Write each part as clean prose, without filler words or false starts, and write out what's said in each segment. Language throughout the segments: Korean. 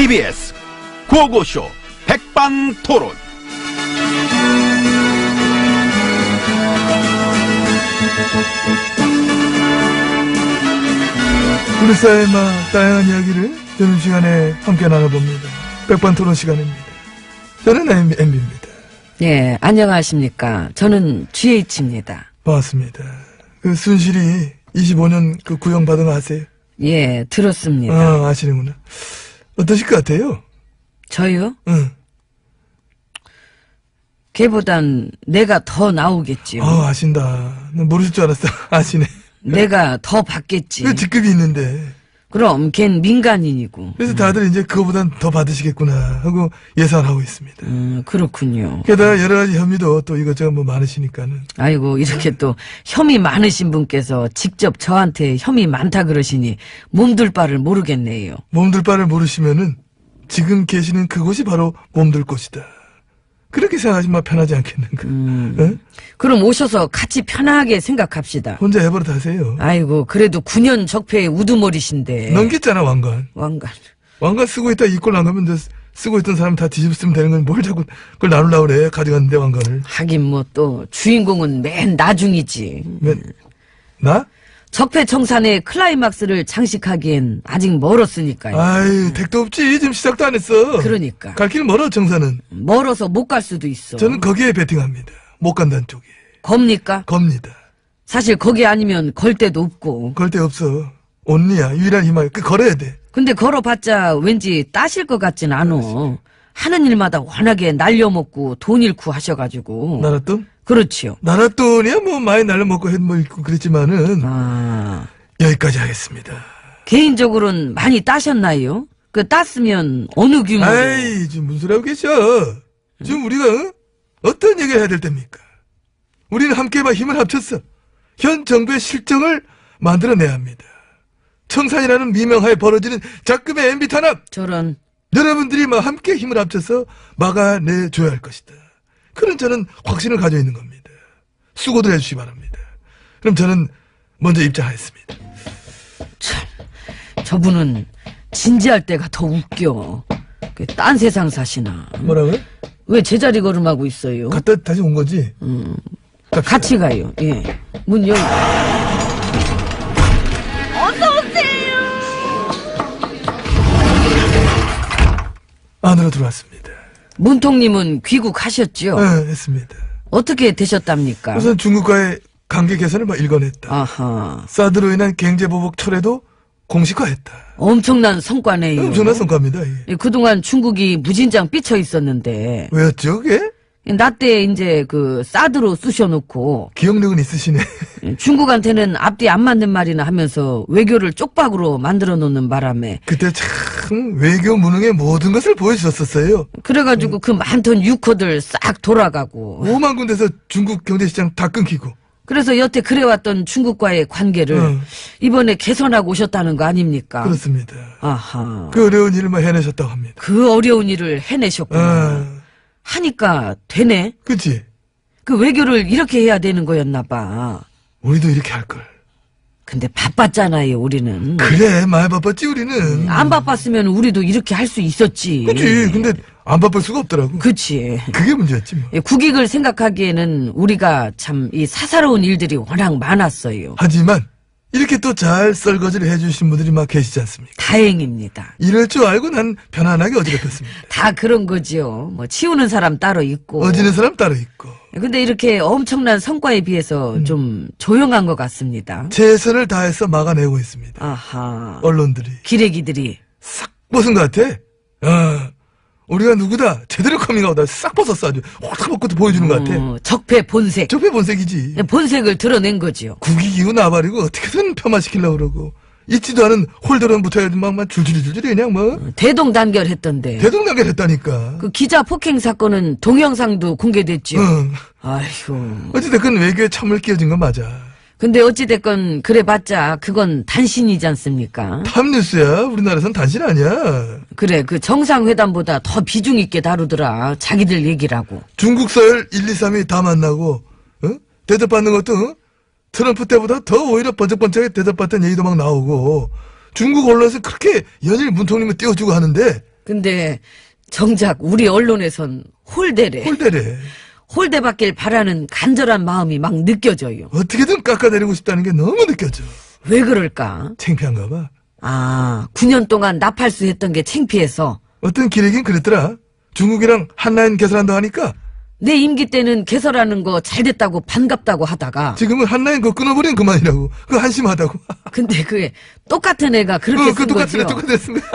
TBS 구호고쇼 백반토론. 우리 사회의 다양한 이야기를 점심시간에 함께 나눠봅니다. 백반토론 시간입니다. 저는 MB입니다. 예, 안녕하십니까. 저는 GH입니다. 반갑습니다. 그 순실이 25년 그 구형 받은 거 아세요? 예, 들었습니다. 아, 아시는구나. 어떠실 것 같아요? 저요? 응. 걔보단 내가 더 나오겠지요. 아신다. 난 모르실 줄 알았어. 아시네. 내가 더 받겠지. 그 직급이 있는데. 그럼 걘 민간인이고. 그래서 다들 이제 그거보단 더 받으시겠구나 하고 예상하고 있습니다. 그렇군요. 게다가 여러 가지 혐의도 또 이것저것 뭐 많으시니까는. 아이고, 이렇게 또 혐의 많으신 분께서 직접 저한테 혐의 많다 그러시니 몸둘 바를 모르겠네요. 몸둘 바를 모르시면은 지금 계시는 그곳이 바로 몸둘 곳이다. 그렇게 생각하시면 편하지 않겠는가. 응? 그럼 오셔서 같이 편하게 생각합시다. 혼자 해버릇 하세요. 아이고, 그래도 9년 적폐의 우두머리신데. 넘겼잖아, 왕관. 왕관 쓰고 있다 이 꼴 나가면 이제 쓰고 있던 사람 다 뒤집으면 되는 건 뭘 자꾸 그걸 나누려고 그래. 가져갔는데 왕관을. 하긴 뭐 또 주인공은 맨 나중이지. 나? 적폐청산의 클라이막스를 장식하기엔 아직 멀었으니까요. 아이, 택도 없지. 지금 시작도 안 했어. 그러니까. 갈 길 멀어, 정사는. 멀어서 못 갈 수도 있어. 저는 거기에 베팅합니다. 못 간다는 쪽에. 겁니까? 겁니다. 사실 거기 아니면 걸 데도 없고. 걸 데 없어. 온리야. 유일한 희망. 걸어야 돼. 근데 걸어봤자 왠지 따실 것 같진 않아. 하는 일마다 워낙에 날려먹고 돈 잃고 하셔가지고. 나랏돈? 그렇지요. 나랏돈이야 뭐 많이 날려먹고 뭐 있고 그랬지만은 여기까지 하겠습니다. 개인적으로는 많이 따셨나요? 그 땄으면 어느 규모로? 아이, 지금 무슨 소리 하고 계셔? 지금 우리가 어떤 얘기를 해야 될 때입니까? 우리는 함께 힘을 합쳤어. 현 정부의 실정을 만들어내야 합니다. 청산이라는 미명하에 벌어지는 작금의 MB 탄압. 저런. 여러분들이 함께 힘을 합쳐서 막아내줘야 할 것이다. 그런 저는 확신을 가지고 있는 겁니다. 수고들 해주시기 바랍니다. 그럼 저는 먼저 입장하겠습니다. 참, 저분은 진지할 때가 더 웃겨. 딴 세상 사시나. 뭐라고요? 왜 제자리 걸음하고 있어요? 갔다 다시 온 거지? 같이 가요. 예. 문 열고. 안으로 들어왔습니다. 문통님은 귀국하셨죠? 네, 했습니다. 어떻게 되셨답니까? 우선 중국과의 관계 개선을 일궈냈다. 아하. 사드로 인한 경제보복 철회도 공식화했다. 엄청난 성과네요. 엄청난 성과입니다. 예, 그동안 중국이 무진장 삐쳐 있었는데. 왜였죠, 그게? 나 때 이제 사드로 쑤셔놓고. 기억력은 있으시네. 중국한테는 앞뒤 안 맞는 말이나 하면서 외교를 쪽박으로 만들어 놓는 바람에. 그때 참 외교 무능의 모든 것을 보여주셨었어요. 그래가지고 그 많던 유코들 싹 돌아가고. 5만 군데서 중국 경제시장 다 끊기고. 그래서 여태 그래왔던 중국과의 관계를 이번에 개선하고 오셨다는 거 아닙니까? 그렇습니다. 아하. 그 어려운 일을 해내셨다고 합니다. 그 어려운 일을 해내셨구나. 하니까 되네. 그치? 그 외교를 이렇게 해야 되는 거였나 봐. 우리도 이렇게 할걸. 근데 바빴잖아요, 우리는. 그래, 많이 바빴지, 우리는. 안 바빴으면 우리도 이렇게 할 수 있었지. 그치, 근데 안 바쁠 수가 없더라고. 그치. 그게 문제였지, 뭐. 예, 국익을 생각하기에는 우리가 참 이 사사로운 일들이 워낙 많았어요. 하지만 이렇게 또 잘 설거지를 해주신 분들이 계시지 않습니까? 다행입니다. 이럴 줄 알고 난 편안하게 어지럽혔습니다. 다 그런 거지요. 뭐 치우는 사람 따로 있고. 어지는 사람 따로 있고. 근데 이렇게 엄청난 성과에 비해서 좀 조용한 것 같습니다. 최선을 다해서 막아내고 있습니다. 아하. 언론들이. 기레기들이. 싹 벗은 것 같아. 우리가 누구다. 제대로 커밍아웃다. 싹 벗었어 아주. 확 벗고 보여주는 것 같아. 적폐 본색. 적폐 본색이지. 본색을 드러낸 거지요. 국익이고 나발이고 어떻게든 폄하시키려고 그러고. 있지도 않은 홀더런 붙어야지 막 줄줄이 그냥 뭐. 대동단결했던데. 대동단결 했다니까. 그 기자 폭행 사건은 동영상도 공개됐죠. 응. 아이고. 어찌됐건 외교에 참을 끼워진 건 맞아. 근데 어찌됐건 그래봤자 그건 단신이지 않습니까? 탑뉴스야. 우리나라에선 단신 아니야. 그래, 그 정상회담보다 더 비중 있게 다루더라. 자기들 얘기라고. 중국 서열 1, 2, 3이 다 만나고 대접받는 것도 트럼프 때보다 더 오히려 번쩍번쩍하게 대접받던 얘기도 막 나오고 중국 언론에서 그렇게 연일 문통님을 띄워주고 하는데 근데 정작 우리 언론에선 홀대래. 홀대래. 홀대받길 바라는 간절한 마음이 막 느껴져요. 어떻게든 깎아내리고 싶다는 게 너무 느껴져. 왜 그럴까? 창피한가 봐. 아, 9년 동안 나팔수 했던 게 창피해서. 어떤 기레긴 그랬더라. 중국이랑 한라인 개설한다 하니까 내 임기 때는 개설하는 거 잘 됐다고 반갑다고 하다가. 지금은 한라인 그거 끊어버리면 그만이라고. 그거 한심하다고. 근데 그게 똑같은 애가 그렇게 쓴 똑같은 애 거지요. 똑같았습니다.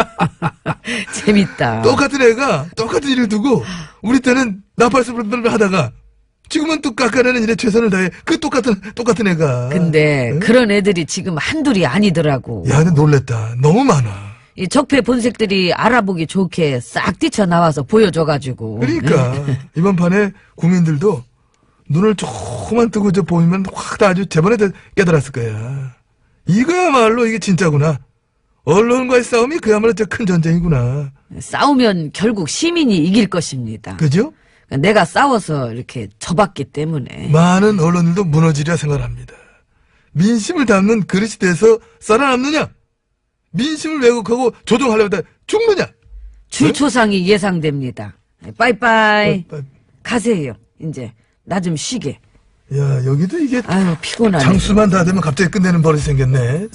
재밌다. 똑같은 애가 똑같은 일을 두고 우리 때는 나팔수를 하다가 지금은 또 깎아내는 일에 최선을 다해. 그 똑같은 애가. 근데 응? 그런 애들이 지금 한둘이 아니더라고. 야, 근데 놀랬다. 너무 많아. 이 적폐 본색들이 알아보기 좋게 싹 뛰쳐나와서 보여줘가지고. 그러니까 이번 판에 국민들도 눈을 조금만 뜨고 저 보이면 확 다 아주 저번에 깨달았을 거야. 이거야말로 이게 진짜구나. 언론과의 싸움이 그야말로 저 큰 전쟁이구나. 싸우면 결국 시민이 이길 것입니다. 그죠? 내가 싸워서 이렇게 져봤기 때문에. 많은 언론들도 무너지리라 생각합니다. 민심을 담는 그릇이 돼서 살아남느냐? 민심을 왜곡하고 조종하려다 죽느냐? 줄초상이 예상됩니다. 빠이빠이. 어, 가세요. 이제 나 좀 쉬게. 야, 여기도 이게 아유, 피곤하네. 장수만 다 되면 갑자기 끝내는 버릇이 생겼네.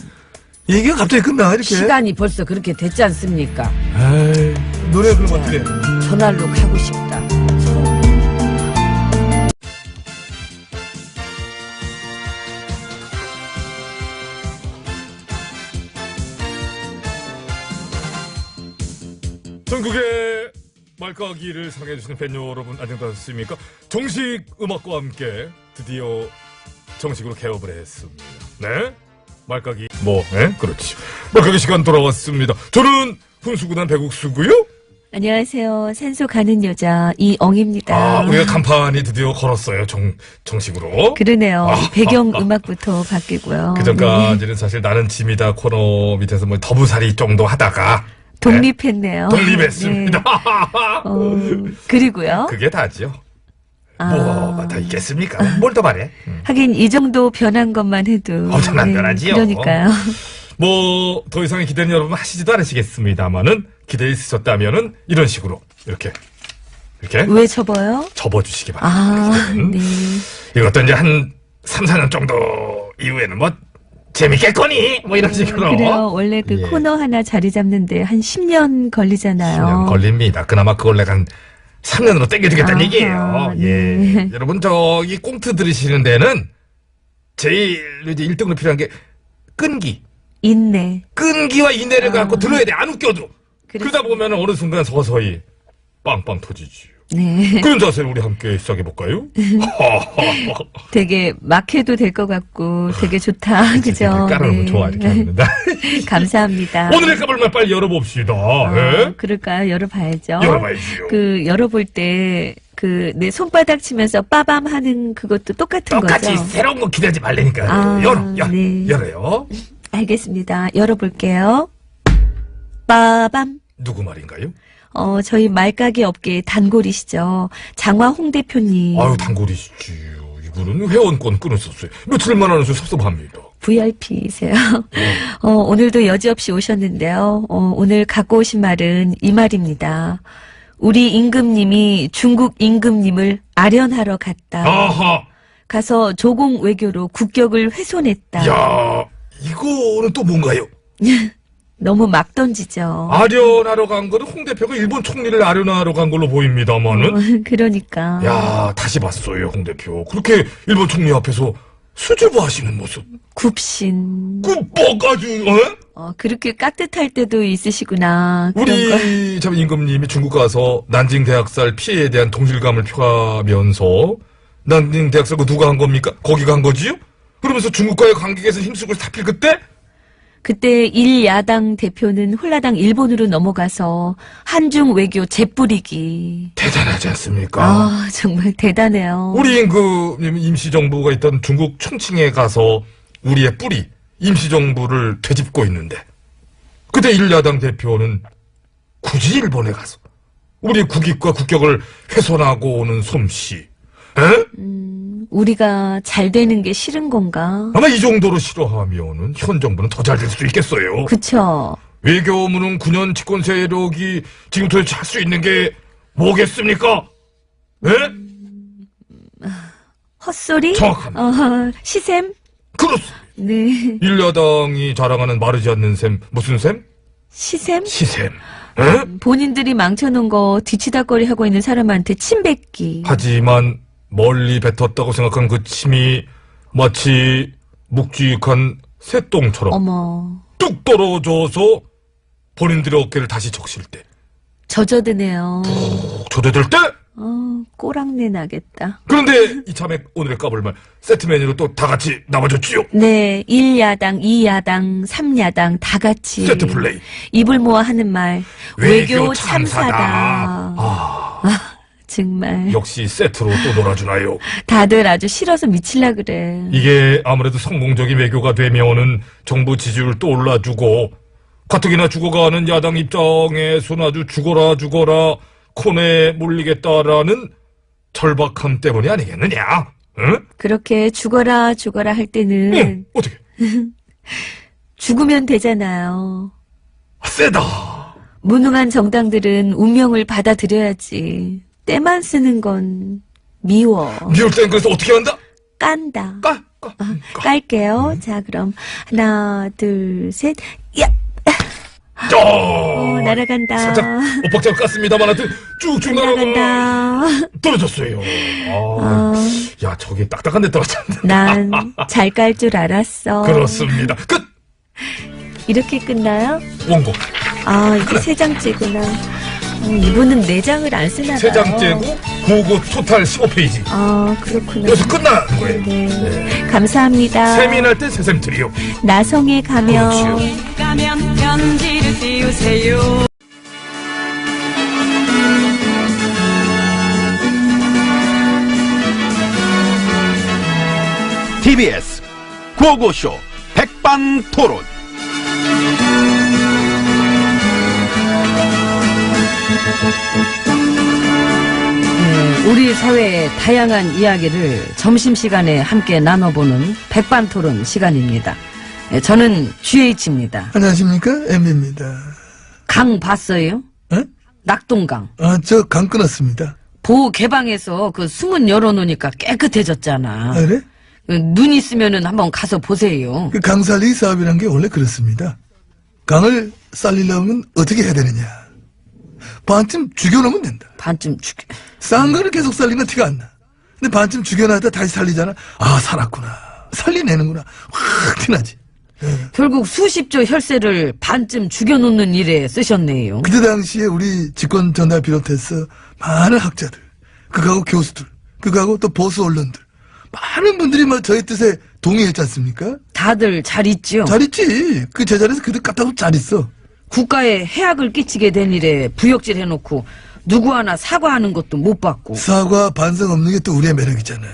얘기가 갑자기 끝나 이렇게. 시간이 벌써 그렇게 됐지 않습니까? 아이, 노래 그럼 어떻게? 전화로 가고 싶다. 전국의 말까기를 사랑해주시는 팬 여러분 안녕하셨습니까? 정식 음악과 함께 드디어 정식으로 개업을 했습니다. 네? 말까기 네? 그렇죠. 말까기 시간 돌아왔습니다. 저는 훈수구단 배국수고요. 안녕하세요. 산소 가는 여자 이엉입니다. 아, 우리가 간판이 드디어 걸었어요. 정식으로. 그러네요. 배경 음악부터 바뀌고요. 그 전까지는 사실 나는 짐이다 코너 밑에서 뭐 더부살이 정도 하다가 독립했네요. 독립했습니다. 네. 그리고요. 그게 다죠. 아, 뭐가 더 있겠습니까? 뭘 더 바래? 하긴 이 정도 변한 것만 해도 엄청난 변화지요. 그러니까요. 뭐 더 이상의 기대는 여러분 하시지도 않으시겠습니다만은 기대 있으셨다면은 이런 식으로 이렇게 왜 접어요? 접어주시기 바랍니다. 아, 네. 이것도 이제 한 3, 4년 정도 이후에는 뭐 재밌겠거니 뭐 이런 식으로 그래요. 원래 그 예. 코너 하나 자리 잡는데 한 10년 걸리잖아요. 10년 걸립니다. 그나마 그걸 내가 한 3년으로 땡겨주겠다는 아하, 얘기예요. 네. 예. 여러분 저기 꽁트 들으시는 데는 제일 이제 1등으로 필요한 게 인내. 끈기와 인내를 갖고 들어야 돼. 안 웃겨도. 그래서- 그러다 보면 어느 순간 서서히 빵빵 터지지. 네. 그런 자세를 우리 함께 시작해볼까요? 되게 막 해도 될 것 같고 되게 좋다. 그죠? 깔아놓으면 네. 좋아. 이렇게 합니다. 감사합니다. 오늘의 까불만 빨리 열어봅시다. 예? 그럴까요? 열어봐야죠. 열어봐야지요. 열어볼 때, 내 손바닥 치면서 빠밤 하는 그것도 똑같은 똑같이 거죠? 새로운 거 기대하지 말라니까. 아, 네. 열어요. 알겠습니다. 열어볼게요. 빠밤. 누구 말인가요? 저희 말가게 업계의 단골이시죠. 장화 홍 대표님. 아유, 단골이시지요. 이분은 회원권 끊으셨어요. 며칠만 하면서 섭섭합니다. VIP이세요. 오늘도 여지없이 오셨는데요. 오늘 갖고 오신 말은 이 말입니다. 우리 임금님이 중국 임금님을 아련하러 갔다. 아하! 가서 조공 외교로 국격을 훼손했다. 야, 이거는 또 뭔가요? 너무 막 던지죠. 아련하러 간 거는 홍 대표가 일본 총리를 아련하러 간 걸로 보입니다만은. 그러니까. 야, 다시 봤어요, 홍 대표. 그렇게 일본 총리 앞에서 수줍어하시는 모습. 굽신. 굽어가지고, 그렇게 깍듯할 때도 있으시구나. 그런 거. 우리 참 임금님이 중국 가서 난징 대학살 피해에 대한 동질감을 표하면서 난징 대학살 그 누가 한 겁니까? 거기가 한 거지요? 그러면서 중국과의 관계 개선 힘쓰고 잡힐 그때 일야당 대표는 홀라당 일본으로 넘어가서 한중 외교 재뿌리기. 대단하지 않습니까? 아, 정말 대단해요. 우리 임금님 임시정부가 있던 중국 총칭에 가서 우리의 뿌리 임시정부를 되짚고 있는데 그때 일야당 대표는 굳이 일본에 가서 우리 국익과 국격을 훼손하고 오는 솜씨. 에? 우리가 잘 되는 게 싫은 건가? 아마 이 정도로 싫어하면은 현 정부는 더 잘 될 수 있겠어요. 그쵸. 외교무능 9년 집권 세력이 지금 도대체 할 수 있는 게 뭐겠습니까? 예? 헛소리? 정확합니다. 시샘? 그렇습니다. 네. 일야당이 자랑하는 마르지 않는 셈, 무슨 셈? 시샘? 시셈. 예? 본인들이 망쳐놓은 거 뒤치다거리 하고 있는 사람한테 침 뱉기. 하지만 멀리 뱉었다고 생각한 그 침이 마치 묵직한 새똥처럼 어머. 뚝 떨어져서 본인들의 어깨를 다시 적실 때, 젖어드네요. 푹 젖어들 때. 꼬랑내 나겠다. 그런데 이참에 오늘의 까불말 세트 메뉴로 또 다 같이 나와줬지요. 네, 1야당, 2야당, 3야당 다 같이 세트 플레이. 입을 모아 하는 말 외교 참사다. 아, 정말 역시 세트로 또 놀아주나요. 다들 아주 싫어서 미칠라 그래. 이게 아무래도 성공적인 외교가 되면은 정부 지지율 또 올라주고 가뜩이나 죽어가는 야당 입장에서는 아주 죽어라 코너에 몰리겠다라는 절박함 때문이 아니겠느냐? 응? 그렇게 죽어라 할 때는 응, 어떻게? 죽으면 되잖아요. 세다. 무능한 정당들은 운명을 받아들여야지. 때만 쓰는 건 미워. 미울 땐 그래서 어떻게 한다? 깐다. 까. 깔게요. 자, 그럼 하나, 둘, 셋. 야! 날아간다. 살짝 엇박자를 깠습니다만 하여튼 쭉쭉 날아간다. 떨어졌어요. 야, 저기 딱딱한 데 떨어졌네. 난 잘 깔 줄 알았어. 그렇습니다. 끝! 이렇게 끝나요? 원고. 이게 세 장째구나. 이분은 네 장을 안 쓰나 봐요. 세 장째고 고고 토탈 15페이지. 그렇구나. 여기서 끝나는 거예요. 네. 감사합니다. 세미날 때 세샘 트리오. 나성에 가면 그렇지요. 가면 편지를 띄우세요. TBS 구호고쇼 백반토론. 우리 사회의 다양한 이야기를 점심시간에 함께 나눠보는 백반토론 시간입니다. 저는 GH입니다. 안녕하십니까? MB입니다. 강 봤어요? 에? 낙동강. 저 강 끊었습니다. 보호 개방해서 그 승문 열어놓으니까 깨끗해졌잖아. 그래? 눈 있으면은 한번 가서 보세요. 그 강살리 사업이란 게 원래 그렇습니다. 강을 살리려면 어떻게 해야 되느냐. 반쯤 죽여놓으면 된다. 반쯤 죽여. 싼 거를 계속 살리면 티가 안 나. 근데 반쯤 죽여놨다 다시 살리잖아. 살았구나. 살리내는구나. 확 티나지. 결국 수십조 혈세를 반쯤 죽여놓는 일에 쓰셨네요. 그때 당시에 우리 집권 전날 비롯해서 많은 학자들, 그거하고 교수들, 그거하고 또 보수 언론들, 많은 분들이 저희 뜻에 동의했지 않습니까? 다들 잘 있지요? 잘 있지. 그 제자리에서 그들 까딱하고 잘 있어. 국가에 해악을 끼치게 된 일에 부역질 해놓고 누구 하나 사과하는 것도 못 받고 사과 반성 없는 게 또 우리의 매력이잖아.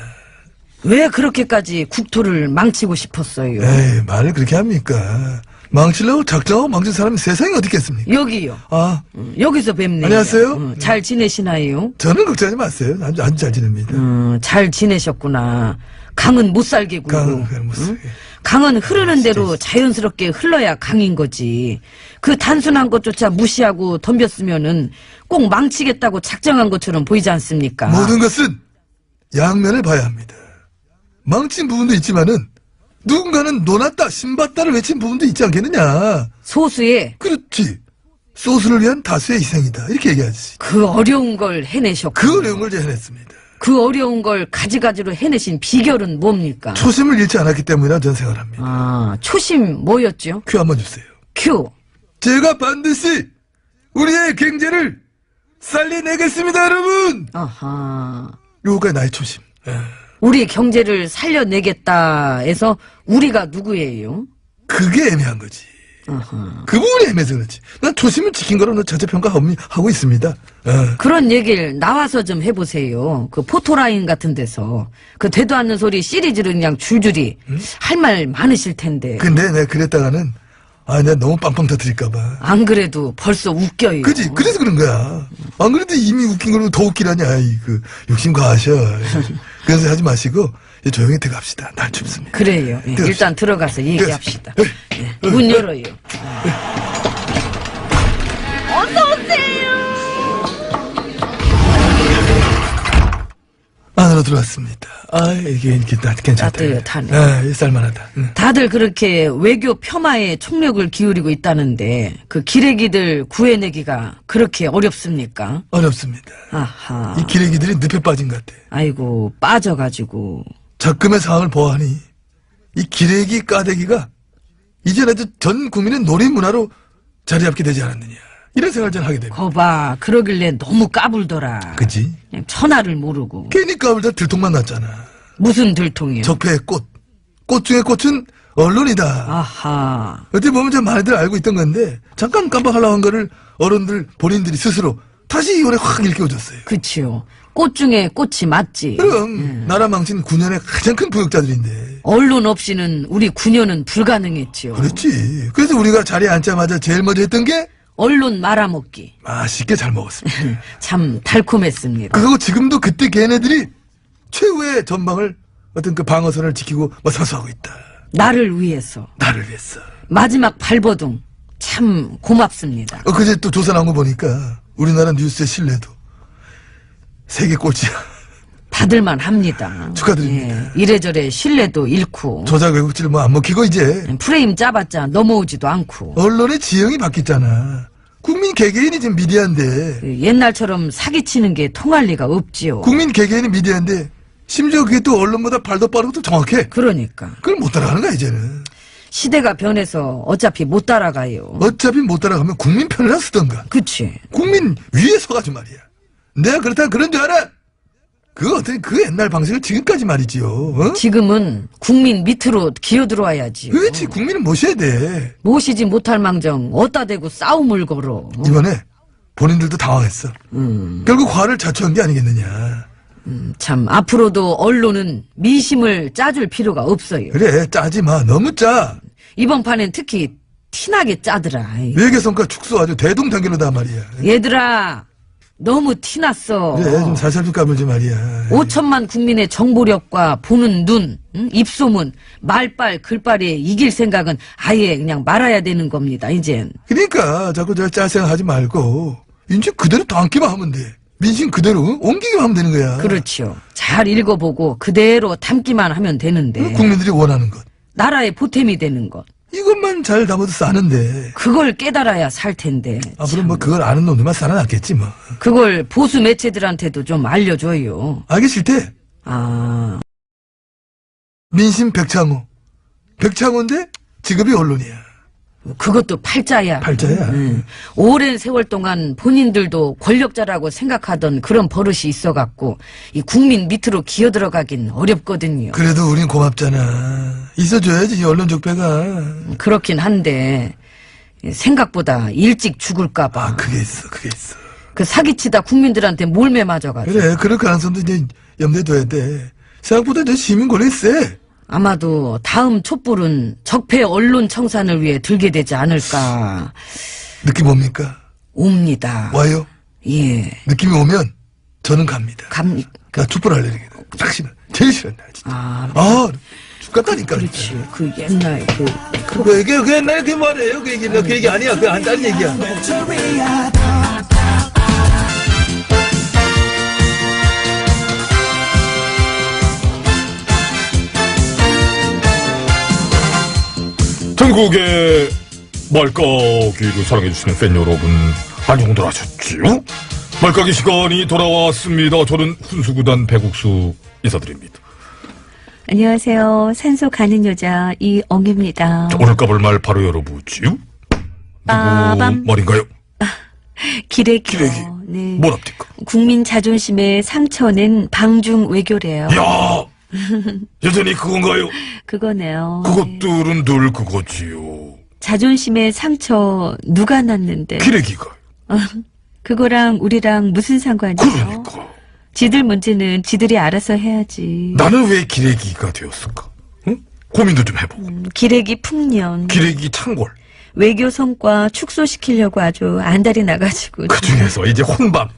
왜 그렇게까지 국토를 망치고 싶었어요? 에이, 말을 그렇게 합니까? 망치려고 작정하고 망친 사람이 세상에 어디 있겠습니까? 여기요. 여기서 뵙네요. 안녕하세요. 잘 지내시나요? 저는 걱정하지 마세요. 아주 잘 지냅니다. 잘 지내셨구나. 강은 못 살게 굴고. 강, 못 살게. 강은 흐르는 대로 자연스럽게 흘러야 강인 거지. 그 단순한 것조차 무시하고 덤볐으면은 꼭 망치겠다고 작정한 것처럼 보이지 않습니까? 모든 것은 양면을 봐야 합니다. 망친 부분도 있지만은 누군가는 논았다, 신봤다를 외친 부분도 있지 않겠느냐. 소수의 그렇지. 소수를 위한 다수의 희생이다. 이렇게 얘기하지. 그 어려운 걸 해내셨고 그 어려운 걸 제가 해냈습니다. 그 어려운 걸 가지가지로 해내신 비결은 뭡니까? 초심을 잃지 않았기 때문이라 저는 생각합니다. 초심 뭐였죠? 큐 한번 주세요. 큐. 제가 반드시 우리의 경제를 살려내겠습니다, 여러분! 아하. 요거가 나의 초심. 우리 경제를 살려내겠다 해서 우리가 누구예요? 그게 애매한 거지. 아하. 그 부분이 애매해서 그렇지. 난 초심을 지킨 거로 자체평가하고 있습니다. 그런 얘기를 나와서 좀 해보세요. 그 포토라인 같은 데서 그 되도 않는 소리 시리즈로 그냥 줄줄이 할 말 많으실 텐데. 근데 내가 그랬다가는 내가 너무 빵빵 터뜨릴까봐. 안 그래도 벌써 웃겨요. 그지? 그래서 그런 거야. 안 그래도 이미 웃긴 걸로 더 웃기라냐. 욕심 과하셔. 그래서 하지 마시고 이제 조용히 들어갑시다. 날 춥습니다. 그래요. 예, 일단 들어가서 얘기합시다. 예, 문 열어요. 바로 들어왔습니다. 아, 이게 괜찮다. 따뜻하네. 아, 쌀만하다. 응. 다들 그렇게 외교 폄하에 총력을 기울이고 있다는데 그 기레기들 구해내기가 그렇게 어렵습니까? 어렵습니다. 아하. 이 기레기들이 늪에 빠진 것 같아. 아이고 빠져가지고. 적금의 상황을 보아하니 이 기레기 까대기가 이제라도 전 국민의 놀이문화로 자리 잡게 되지 않았느냐. 이런 생각을 전 하게 됩니다. 거봐 그러길래 너무 까불더라. 그지? 그냥 천하를 모르고. 괜히 까불다 들통만 났잖아. 무슨 들통이요? 적폐의 꽃. 꽃 중에 꽃은 언론이다. 아하. 어떻게 보면 좀 많이들 알고 있던 건데 잠깐 깜빡하려고 한 거를 어른들 본인들이 스스로 다시 이번에 확 일깨워줬어요. 그치요. 꽃 중에 꽃이 맞지. 그럼 나라 망친 9년의 가장 큰 부역자들인데. 언론 없이는 우리 9년은 불가능했지요. 그렇지. 그래서 우리가 자리에 앉자마자 제일 먼저 했던 게 언론 말아먹기. 맛있게 잘 먹었습니다. 참 달콤했습니다. 그리고 지금도 그때 걔네들이 최후의 전방을 어떤 그 방어선을 지키고 뭐 사수하고 있다. 나를 위해서. 나를 위해서. 마지막 발버둥. 참 고맙습니다. 그제 또 조사 나온 거 보니까 우리나라 뉴스의 신뢰도 세계 꼴찌야. 받을만 합니다. 축하드립니다. 예, 이래저래 신뢰도 잃고 조작 왜곡질 뭐 안 먹히고 이제 프레임 짜봤자 넘어오지도 않고 언론의 지형이 바뀌었잖아. 국민 개개인이 지금 미디어인데 그 옛날처럼 사기치는 게 통할 리가 없지요. 국민 개개인이 미디어인데 심지어 그게 또 언론보다 발도 빠르고 또 정확해. 그러니까 그걸 못 따라가는 거야 이제는. 시대가 변해서 어차피 못 따라가요. 어차피 못 따라가면 국민 편이나 쓰던가. 그치. 국민 위에 서가지고 말이야. 내가 그렇다 그런 줄 알아? 그 어떤 그 옛날 방식을 지금까지 말이지요. 어? 지금은 국민 밑으로 기어들어와야지요. 그렇지. 국민은 모셔야 돼. 모시지 못할 망정 어따 대고 싸움을 걸어. 이번에 본인들도 당황했어. 결국 화를 자초한 게 아니겠느냐. 참 앞으로도 언론은 민심을 짜줄 필요가 없어요. 그래 짜지 마. 너무 짜. 이번 판엔 특히 티나게 짜더라. 외교성과 축소 아주 대동단계로다 말이야. 얘들아 너무 티났어. 그래 좀 살살 좀 까불지 말이야. 5천만 국민의 정보력과 보는 눈, 입소문, 말빨, 글빨에 이길 생각은 아예 그냥 말아야 되는 겁니다. 이젠. 그러니까 자꾸 저 짤생각하지 말고 인지 그대로 담기만 하면 돼. 민심 그대로 옮기기만 하면 되는 거야. 그렇죠. 잘 읽어보고 그대로 담기만 하면 되는데 국민들이 원하는 것. 나라의 보탬이 되는 것. 이것만 잘 담아도 싸는데. 그걸 깨달아야 살 텐데. 앞으로 뭐 그걸 아는 놈들만 살아났겠지 뭐. 그걸 보수 매체들한테도 좀 알려줘요. 알기 싫대. 아, 민심 백창호. 백창호인데 직업이 언론이야. 그것도 팔자야. 팔자야. 오랜 세월 동안 본인들도 권력자라고 생각하던 그런 버릇이 있어갖고 이 국민 밑으로 기어들어가긴 어렵거든요. 그래도 우린 고맙잖아. 있어줘야지 이 언론 적폐가. 그렇긴 한데 생각보다 일찍 죽을까봐. 아 그게 있어 그게 있어. 그 사기치다 국민들한테 몰매 맞아가지고. 그래 그럴 가능성도 이제 염두에 둬야 돼. 생각보다 저 시민 권력이 세. 아마도 다음 촛불은 적폐 언론 청산을 위해 들게 되지 않을까. 느낌 옵니까? 옵니다. 와요? 예. 느낌이 오면 저는 갑니다. 갑니까? 나 촛불 할래 이렇게. 딱 싫어. 제일 싫어 나 진짜. 아, 죽겠다니까. 그렇지. 그 옛날 그 옛날에 그 말이에요. 그 얘기 아니야. 그 안 다른 얘기야. 전국의 말까기를 사랑해주시는 팬 여러분, 안녕들 하셨지요? 말까기 시간이 돌아왔습니다. 저는 훈수구단 배국수 인사드립니다. 안녕하세요. 산소 가는 여자 이엉입니다. 오늘 까볼 말 바로 열어보지요? 누구 빠밤. 말인가요? 기레기. 기레기. 네. 뭐랍니까? 국민 자존심에 상처낸 방중 외교래요. 야 여전히 그건가요? 그거네요. 네. 그것들은 늘 그거지요. 자존심에 상처 누가 났는데? 기레기가. 그거랑 우리랑 무슨 상관이에요? 그러니까. 지들 문제는 지들이 알아서 해야지. 나는 왜 기레기가 되었을까? 응? 고민도 좀 해보고. 기레기 풍년. 기레기 창궐. 외교 성과 축소시키려고 아주 안달이 나가지고. 그 중에서 이제 혼밥.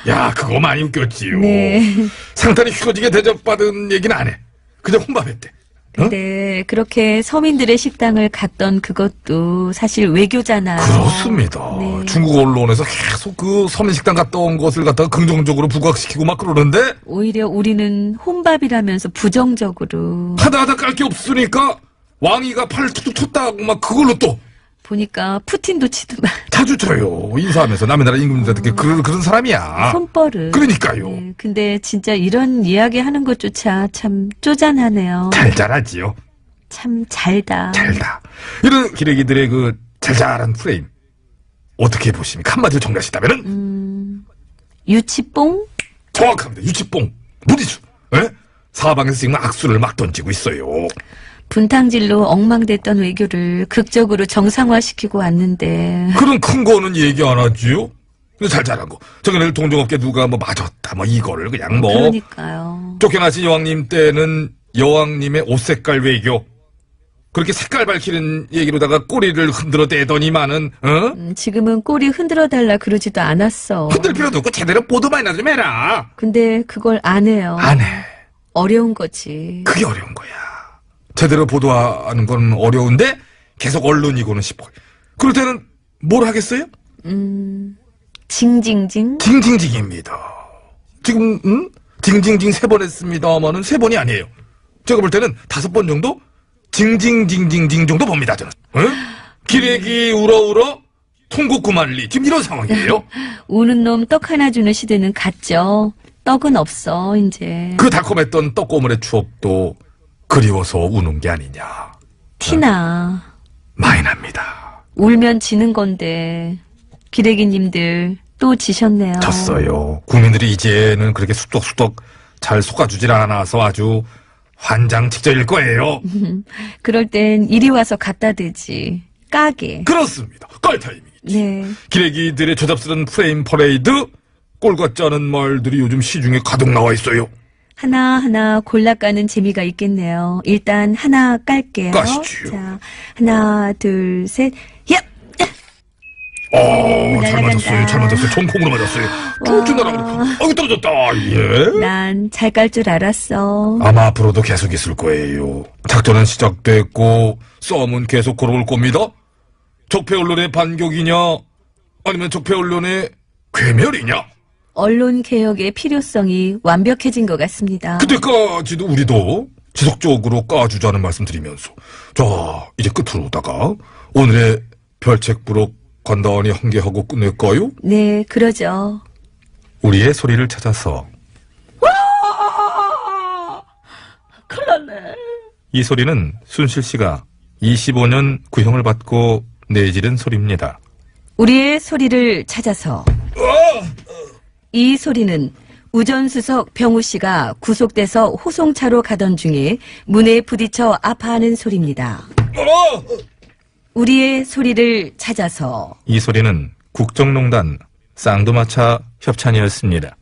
야, 그거 많이 웃겼지요. 네. 상탄이 휘어지게 대접받은 얘기는 안 해. 그냥 혼밥했대. 근데 그렇게 서민들의 식당을 갔던 그것도 사실 외교잖아요. 그렇습니다. 네. 중국 언론에서 계속 그 서민식당 갔다 온 것을 갖다가 긍정적으로 부각시키고 막 그러는데 오히려 우리는 혼밥이라면서 부정적으로 하다 깔 게 없으니까 왕이가 팔을 툭툭 쳤다고 막 그걸로 또 보니까 푸틴도 치더만 자주 쳐요. 인사하면서 남의 나라 임금들한테 그런 사람이야. 손버릇. 그러니까요. 네, 근데 진짜 이런 이야기 하는 것조차 참 쪼잔하네요. 잘잘하지요. 참 잘다. 잘다. 이런 기레기들의 그 잘잘한 프레임 어떻게 보십니까? 한마디로 정리하시다면은 유치뽕? 정확합니다. 유치뽕 무리수. 예? 사방에서 지금 악수를 막 던지고 있어요. 분탕질로 엉망됐던 외교를 극적으로 정상화시키고 왔는데 그런 큰 거는 얘기 안 하지요? 근데 잘잘한 거. 저기는 동종업계 누가 뭐 맞았다 뭐 이거를 그냥 뭐 그러니까요. 쫓겨나신 여왕님 때는 여왕님의 옷 색깔 외교 그렇게 색깔 밝히는 얘기로다가 꼬리를 흔들어 대더니만은 지금은 꼬리 흔들어 달라 그러지도 않았어. 흔들 필요도 없고 제대로 보도만이나 좀 해라. 근데 그걸 안 해요. 안 해. 어려운 거지. 그게 어려운 거야. 제대로 보도하는 건 어려운데 계속 언론이고는 싶어. 그럴 때는 뭘 하겠어요? 징징징. 징징징입니다. 지금 징징징 3번 했습니다마는 3번이 아니에요. 제가 볼 때는 5번 정도 징징징징징 정도 봅니다. 저는. 기레기 울어울어 통곡 9만리 지금 이런 상황이에요. 우는 놈 떡 하나 주는 시대는 갔죠. 떡은 없어 이제. 그 달콤했던 떡고물의 추억도 그리워서 우는 게 아니냐. 티나. 많이 납니다. 울면 지는 건데 기레기님들 또 지셨네요. 졌어요. 국민들이 이제는 그렇게 수덕수덕 잘 속아주질 않아서 아주 환장직전일 거예요. 그럴 땐 이리 와서 갖다 대지. 까게. 그렇습니다. 깔 타이밍이지. 네. 기레기들의 조잡스러운 프레임 퍼레이드 꼴 같지 않은 말들이 요즘 시중에 가득 나와 있어요. 하나하나 골라 까는 재미가 있겠네요. 일단 하나 깔게요. 까시지요. 자, 하나, 둘, 셋. 야! 잘 맞았어요. 잘 맞았어요. 총콩으로 맞았어요. 쭉쭉 날아가고. 아이고 떨어졌다. 예. 난 잘 깔 줄 알았어. 아마 앞으로도 계속 있을 거예요. 작전은 시작됐고 싸움은 계속 걸어올 겁니다. 적폐 언론의 반격이냐 아니면 적폐 언론의 괴멸이냐. 언론 개혁의 필요성이 완벽해진 것 같습니다. 그때까지도 우리도 지속적으로 까주자는 말씀 드리면서 자 이제 끝으로다가 오늘의 별책부록 간단히 한 개 하고 끝낼까요? 네, 그러죠. 우리의 소리를 찾아서 큰일 났네. 이 소리는 순실 씨가 25년 구형을 받고 내지른 소리입니다. 우리의 소리를 찾아서. 이 소리는 우전수석 병우 씨가 구속돼서 호송차로 가던 중에 문에 부딪혀 아파하는 소리입니다. 우리의 소리를 찾아서. 이 소리는 국정농단 쌍두마차 협찬이었습니다.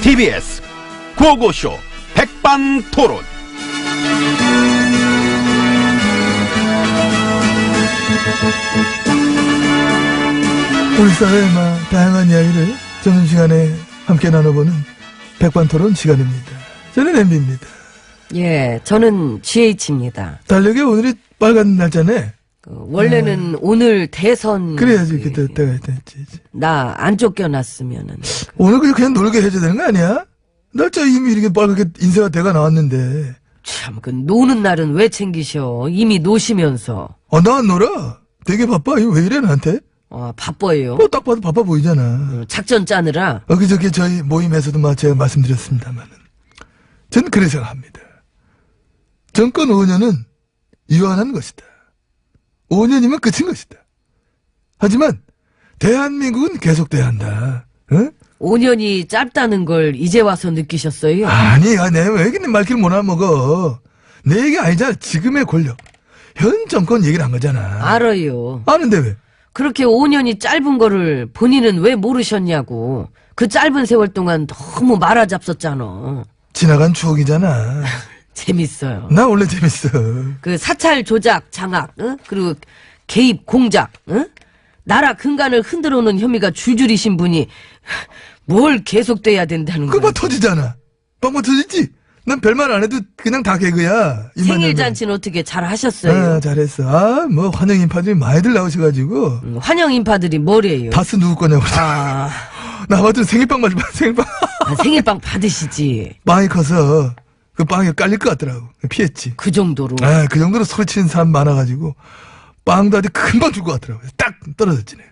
TBS 구호고쇼 백반토론. 우리 사회의 다양한 이야기를 점심시간에 함께 나눠보는 백반토론 시간입니다. 저는 MB입니다. 예, 저는 GH입니다. 달력에 오늘이 빨간 날짜네. 원래는 오늘 대선 그래야지 그때가 있지. 나 안 쫓겨났으면은 오늘 그냥 놀게 해줘야 되는 거 아니야? 날짜 이미 이렇게 빨갛게 인쇄가 돼가 나왔는데. 참 그 노는 날은 왜 챙기셔? 이미 노시면서. 나 안 놀아. 되게 바빠. 이거 왜 이래 나한테? 바빠요. 뭐 딱 봐도 바빠 보이잖아. 작전 짜느라. 그저께 저희 모임에서도 제가 말씀드렸습니다만은 저는 그렇게 생각합니다. 정권 5년은 유한한 것이다. 5년이면 끝인 것이다. 하지만 대한민국은 계속돼야 한다. 응? 5년이 짧다는 걸 이제 와서 느끼셨어요? 아니야, 내가 왜 이렇게 말귀를 못 알아먹어. 내 얘기 아니잖아. 지금의 권력. 현 정권 얘기를 한 거잖아. 알아요. 아는데 왜? 그렇게 5년이 짧은 거를 본인은 왜 모르셨냐고. 그 짧은 세월 동안 너무 말아잡섰잖아. 지나간 추억이잖아. 재밌어요. 나 원래 재밌어. 그 사찰 조작 장악, 그리고 개입 공작, 응? 나라 근간을 흔들어 놓은 혐의가 줄줄이신 분이 뭘 계속돼야 된다는 그거 거야. 봐 터지잖아. 빵빵 터지지? 난 별말 안 해도 그냥 다 개그야. 입만 생일 열면. 잔치는 어떻게 잘 하셨어요? 아, 잘했어. 뭐 환영 인파들이 많이들 나오셔가지고 환영 인파들이 뭐래요? 다스 누구 거냐고. 아, 나 같은 생일빵 맞으면 생일빵. 생일빵 받으시지. 빵이 커서 그 빵이 깔릴 것 같더라고. 피했지. 그 정도로. 아, 그 정도로 소리치는 사람 많아가지고 빵도 아주 금방 줄 것 같더라고. 딱 떨어졌지네.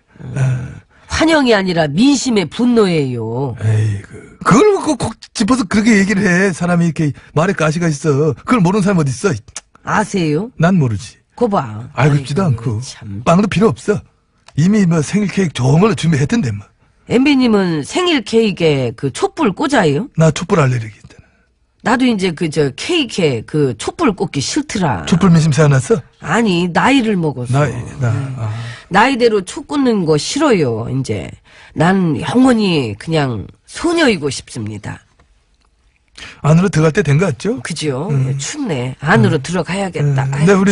환영이 아니라 민심의 분노예요. 에이그. 그걸 꼭 짚어서 그렇게 얘기를 해. 사람이 이렇게 말에 가시가 있어. 그걸 모르는 사람 어디 있어? 아세요? 난 모르지. 거 봐. 알고 싶지도 아이고, 않고. 참. 빵도 필요 없어. 이미 뭐 생일 케이크 좋은 걸로 준비했던데 뭐. 엠비님은 생일 케이크에 그 촛불 꽂아요? 나 촛불 알레르기 있잖아. 나도 이제 케이크에 그 촛불 꽂기 싫더라. 촛불 민심 생각났어? 아니, 나이를 먹었어. 나이대로 초 꽂는 거 싫어요, 이제. 난 영원히 그냥 소녀이고 싶습니다. 안으로 들어갈 때 된 거 같죠? 그죠? 춥네. 안으로 들어가야겠다. 근데 우리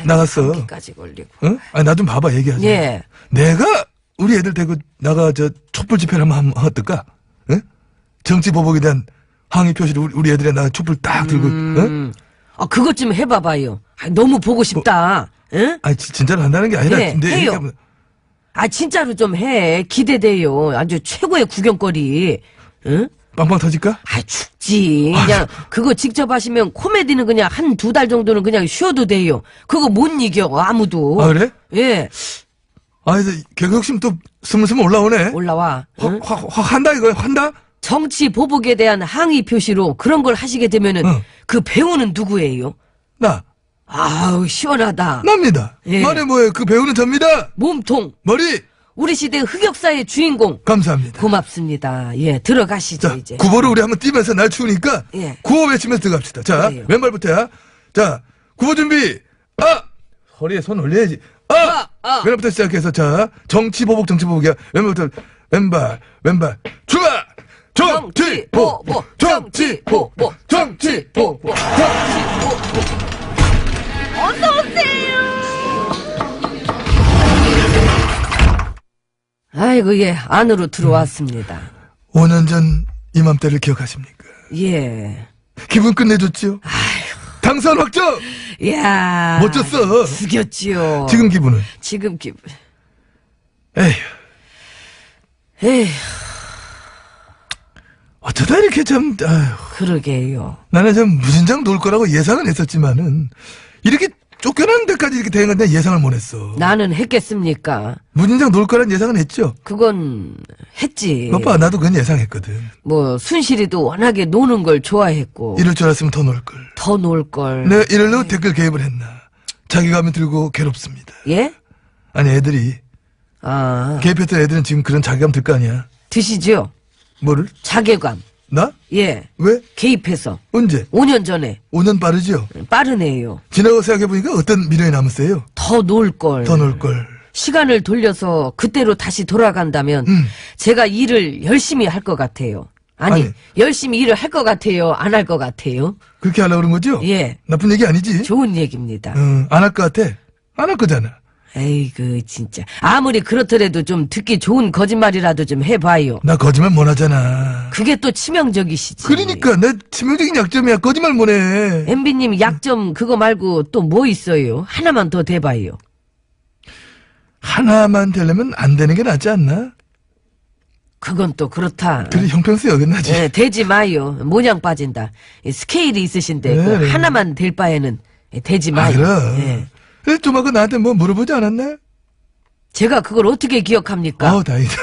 나갔어. 감기까지 걸리고. 응? 아니, 나 좀 봐봐, 얘기하자. 예. 내가 우리 애들 데리고 나가 촛불 집회를 한번 어떨까? 응? 정치 보복에 대한 항의 표시를 우리 애들이 나 촛불 딱 들고, 응? 아, 그것 좀 해봐봐요. 아, 너무 보고 싶다. 응? 아니, 진짜로 한다는 게 아니라. 예, 근데 해요. 얘기하면- 아, 진짜로 좀 해. 기대돼요. 아주 최고의 구경거리. 응? 빵빵 터질까? 아, 죽지. 그냥, 그거 직접 하시면 코미디는 그냥 한 두 달 정도는 그냥 쉬어도 돼요. 그거 못 이겨, 아무도. 아, 그래? 예, 아, 이제 개그 욕심 또 스물스물 올라오네. 올라와. 응? 확 한다, 이거, 한다? 정치 보복에 대한 항의 표시로 그런 걸 하시게 되면은, 응. 그 배우는 누구예요? 나, 아우, 시원하다. 납니다. 예. 말해 뭐예요? 그 배우는 접니다. 몸통. 머리, 우리 시대 흑역사의 주인공. 감사합니다. 고맙습니다. 예, 들어가시죠, 자, 이제. 구보를 우리 한번 뛰면서 날 추우니까 예. 구호 외치면서 들어갑시다. 자, 그래요. 왼발부터야. 자, 구보 준비. 아! 허리에 손 올려야지. 아! 왼발부터 시작해서 자, 정치 보복이야. 왼발부터 왼발. 출발! 정치 보복! 정치 보복! 정치 보복! 아이고, 예, 안으로 들어왔습니다. 5년 전 이맘때를 기억하십니까? 예. 기분 끝내줬죠? 당선 확정! 이야. 멋졌어. 죽였지요. 지금 기분은? 지금 기분. 에휴, 에휴, 어쩌다 이렇게 참, 아휴. 그러게요. 나는 좀 무진장 놀 거라고 예상은 했었지만은 이렇게 쫓겨나는 데까지 이렇게 되는 건 내가 예상을 못 했어. 나는 했겠습니까? 무진장 놀 거란 예상은 했죠. 그건 했지. 오빠 나도 그건 예상했거든. 뭐 순실이도 워낙에 노는 걸 좋아했고 이럴 줄 알았으면 더 놀 걸. 더 놀 걸. 내가 이럴려고 댓글 개입을 했나. 자기감이 들고 괴롭습니다. 예? 아니 애들이 아, 개입했던 애들은 지금 그런 자괴감 들 거 아니야. 드시죠? 뭐를? 자괴감. 나? 예. 왜? 개입해서. 언제? 5년 전에. 5년 빠르죠? 빠르네요. 지나고 생각해보니까 어떤 미련이 남았어요? 더 놀 걸. 더 놀 걸. 시간을 돌려서 그때로 다시 돌아간다면 제가 일을 열심히 할 것 같아요. 아니, 열심히 일을 할 것 같아요? 안 할 것 같아요? 그렇게 하려고 그런 거죠? 예. 나쁜 얘기 아니지? 좋은 얘기입니다. 응, 안 할 것 같아? 안 할 거잖아. 에이그 진짜 아무리 그렇더라도 좀 듣기 좋은 거짓말이라도 좀 해봐요. 나 거짓말 못 하잖아. 그게 또 치명적이시지. 그러니까 내 치명적인 약점이야. 거짓말 못 해. MB님 약점 그거 말고 또 뭐 있어요? 하나만 더 대봐요. 하나만 되려면 안 되는 게 낫지 않나? 그건 또 그렇다. 그래 형평성이 어긋나지. 예, 되지 마요. 모양 빠진다. 이 스케일이 있으신데 그 그래. 하나만 될 바에는 되지 아, 마요. 그럼. 예. 그래 좀 아까 나한테 뭐 물어보지 않았나? 제가 그걸 어떻게 기억합니까? 아우 다행이다.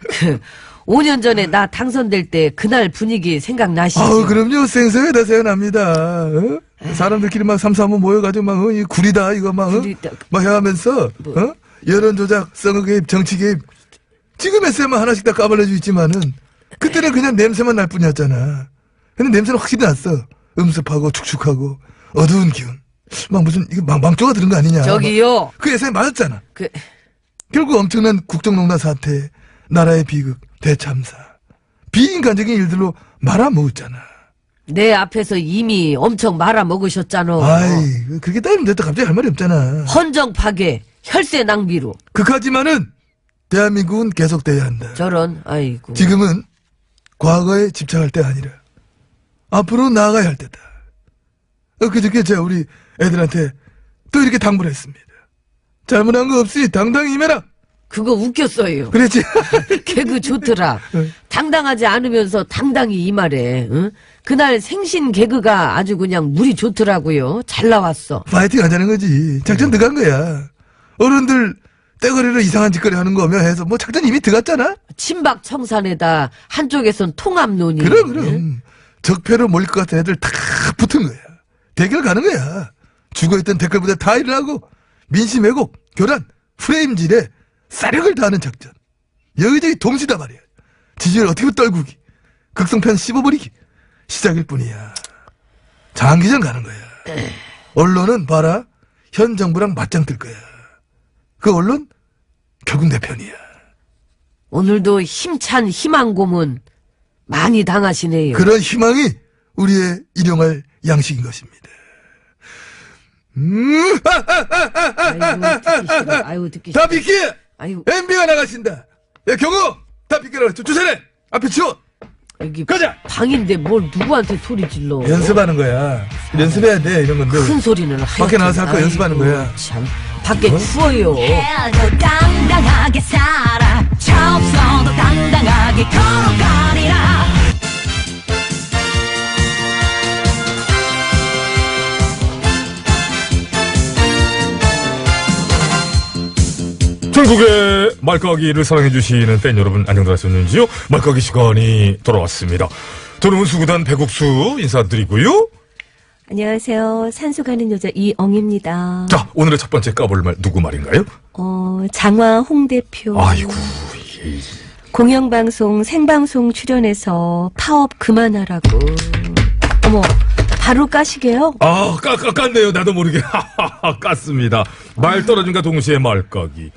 그 5년 전에 나 당선될 때 그날 분위기 생각나시죠? 아우 그럼요. 생생하다 생각납니다. 어? 사람들끼리 막 삼삼오 모여가지고 막 이 구리다 이거 막 구리다. 막 해하면서 여론 조작, 선거 개입, 정치 개입. 지금 SM은 하나씩 다 까발려져 있지만은 그때는 그냥 냄새만 날 뿐이었잖아. 근데 냄새는 확실히 났어. 음습하고 축축하고 어두운 기운. 막 무슨 이거 망조가 들은 거 아니냐. 저기요. 그 SM 맞았잖아. 그 결국 엄청난 국정농단 사태, 나라의 비극, 대참사, 비인간적인 일들로 말아먹었잖아. 내 앞에서 이미 엄청 말아먹으셨잖아. 아이, 그렇게 따지면 됐다. 갑자기 할 말이 없잖아. 헌정 파괴, 혈세 낭비로. 그까지만은 대한민국은 계속돼야 한다. 저런, 아이고. 지금은 과거에 집착할 때 아니라 앞으로 나아가야 할 때다. 그저께 제가 우리 애들한테 또 이렇게 당부를 했습니다. 잘못한 거 없이 당당히 임해라. 그거 웃겼어요. 그랬지? 개그 좋더라. 응. 당당하지 않으면서 당당히 이 말에. 응? 그날 생신 개그가 아주 그냥 물이 좋더라고요. 잘 나왔어. 파이팅 하자는 거지. 작전 들어간 거야. 어른들 떼거리로 이상한 짓거리 하는 거며 해서 뭐 작전 이미 들어갔잖아? 친박 청산에다 한쪽에선 통합 논의. 그럼. 적폐로 몰릴 것 같은 애들 다 붙은 거야. 대결 가는 거야. 죽어있던 댓글부터 다 일어나고 민심 왜곡, 교란, 프레임질에 싸력을 다하는 작전. 여기저기 동시다발이야. 지지율 어떻게 떨구기, 극성편 씹어버리기. 시작일 뿐이야. 장기전 가는 거야. 언론은 봐라, 현 정부랑 맞짱 뜰 거야. 그 언론 결국 내 편이야. 오늘도 힘찬 희망 고문 많이 당하시네요. 그런 희망이 우리의 일용할 양식인 것입니다. 아이고, 듣기 싫어. 다 비키! 아이고, MB가 나가신다. 야, 경호! 다 비켜라. 주세래! 앞에 치워! 여기 가자! 방인데 뭘 누구한테 소리 질러. 연습하는 거야. 연습해야 돼, 이런 건데. 큰 소리는 밖에 나가서 할거 연습하는 거야. 참, 밖에 추워요. 해도 당당하게 살아 차 없어도 당당하게 걸어가리라. 전국의 말까기를 사랑해주시는 팬 여러분 안녕들 하셨는지요? 말까기 시간이 돌아왔습니다. 저는 수구단 배국수 인사드리고요. 안녕하세요. 산소 가는 여자 이엉입니다. 자, 오늘의 첫 번째 까볼 말 누구 말인가요? 장화 홍 대표. 아이고, 공영방송 생방송 출연해서 파업 그만하라고. 어머, 바로 까시게요? 아, 깠네요. 나도 모르게. 깠습니다. 말 떨어진과 동시에 말까기. 에?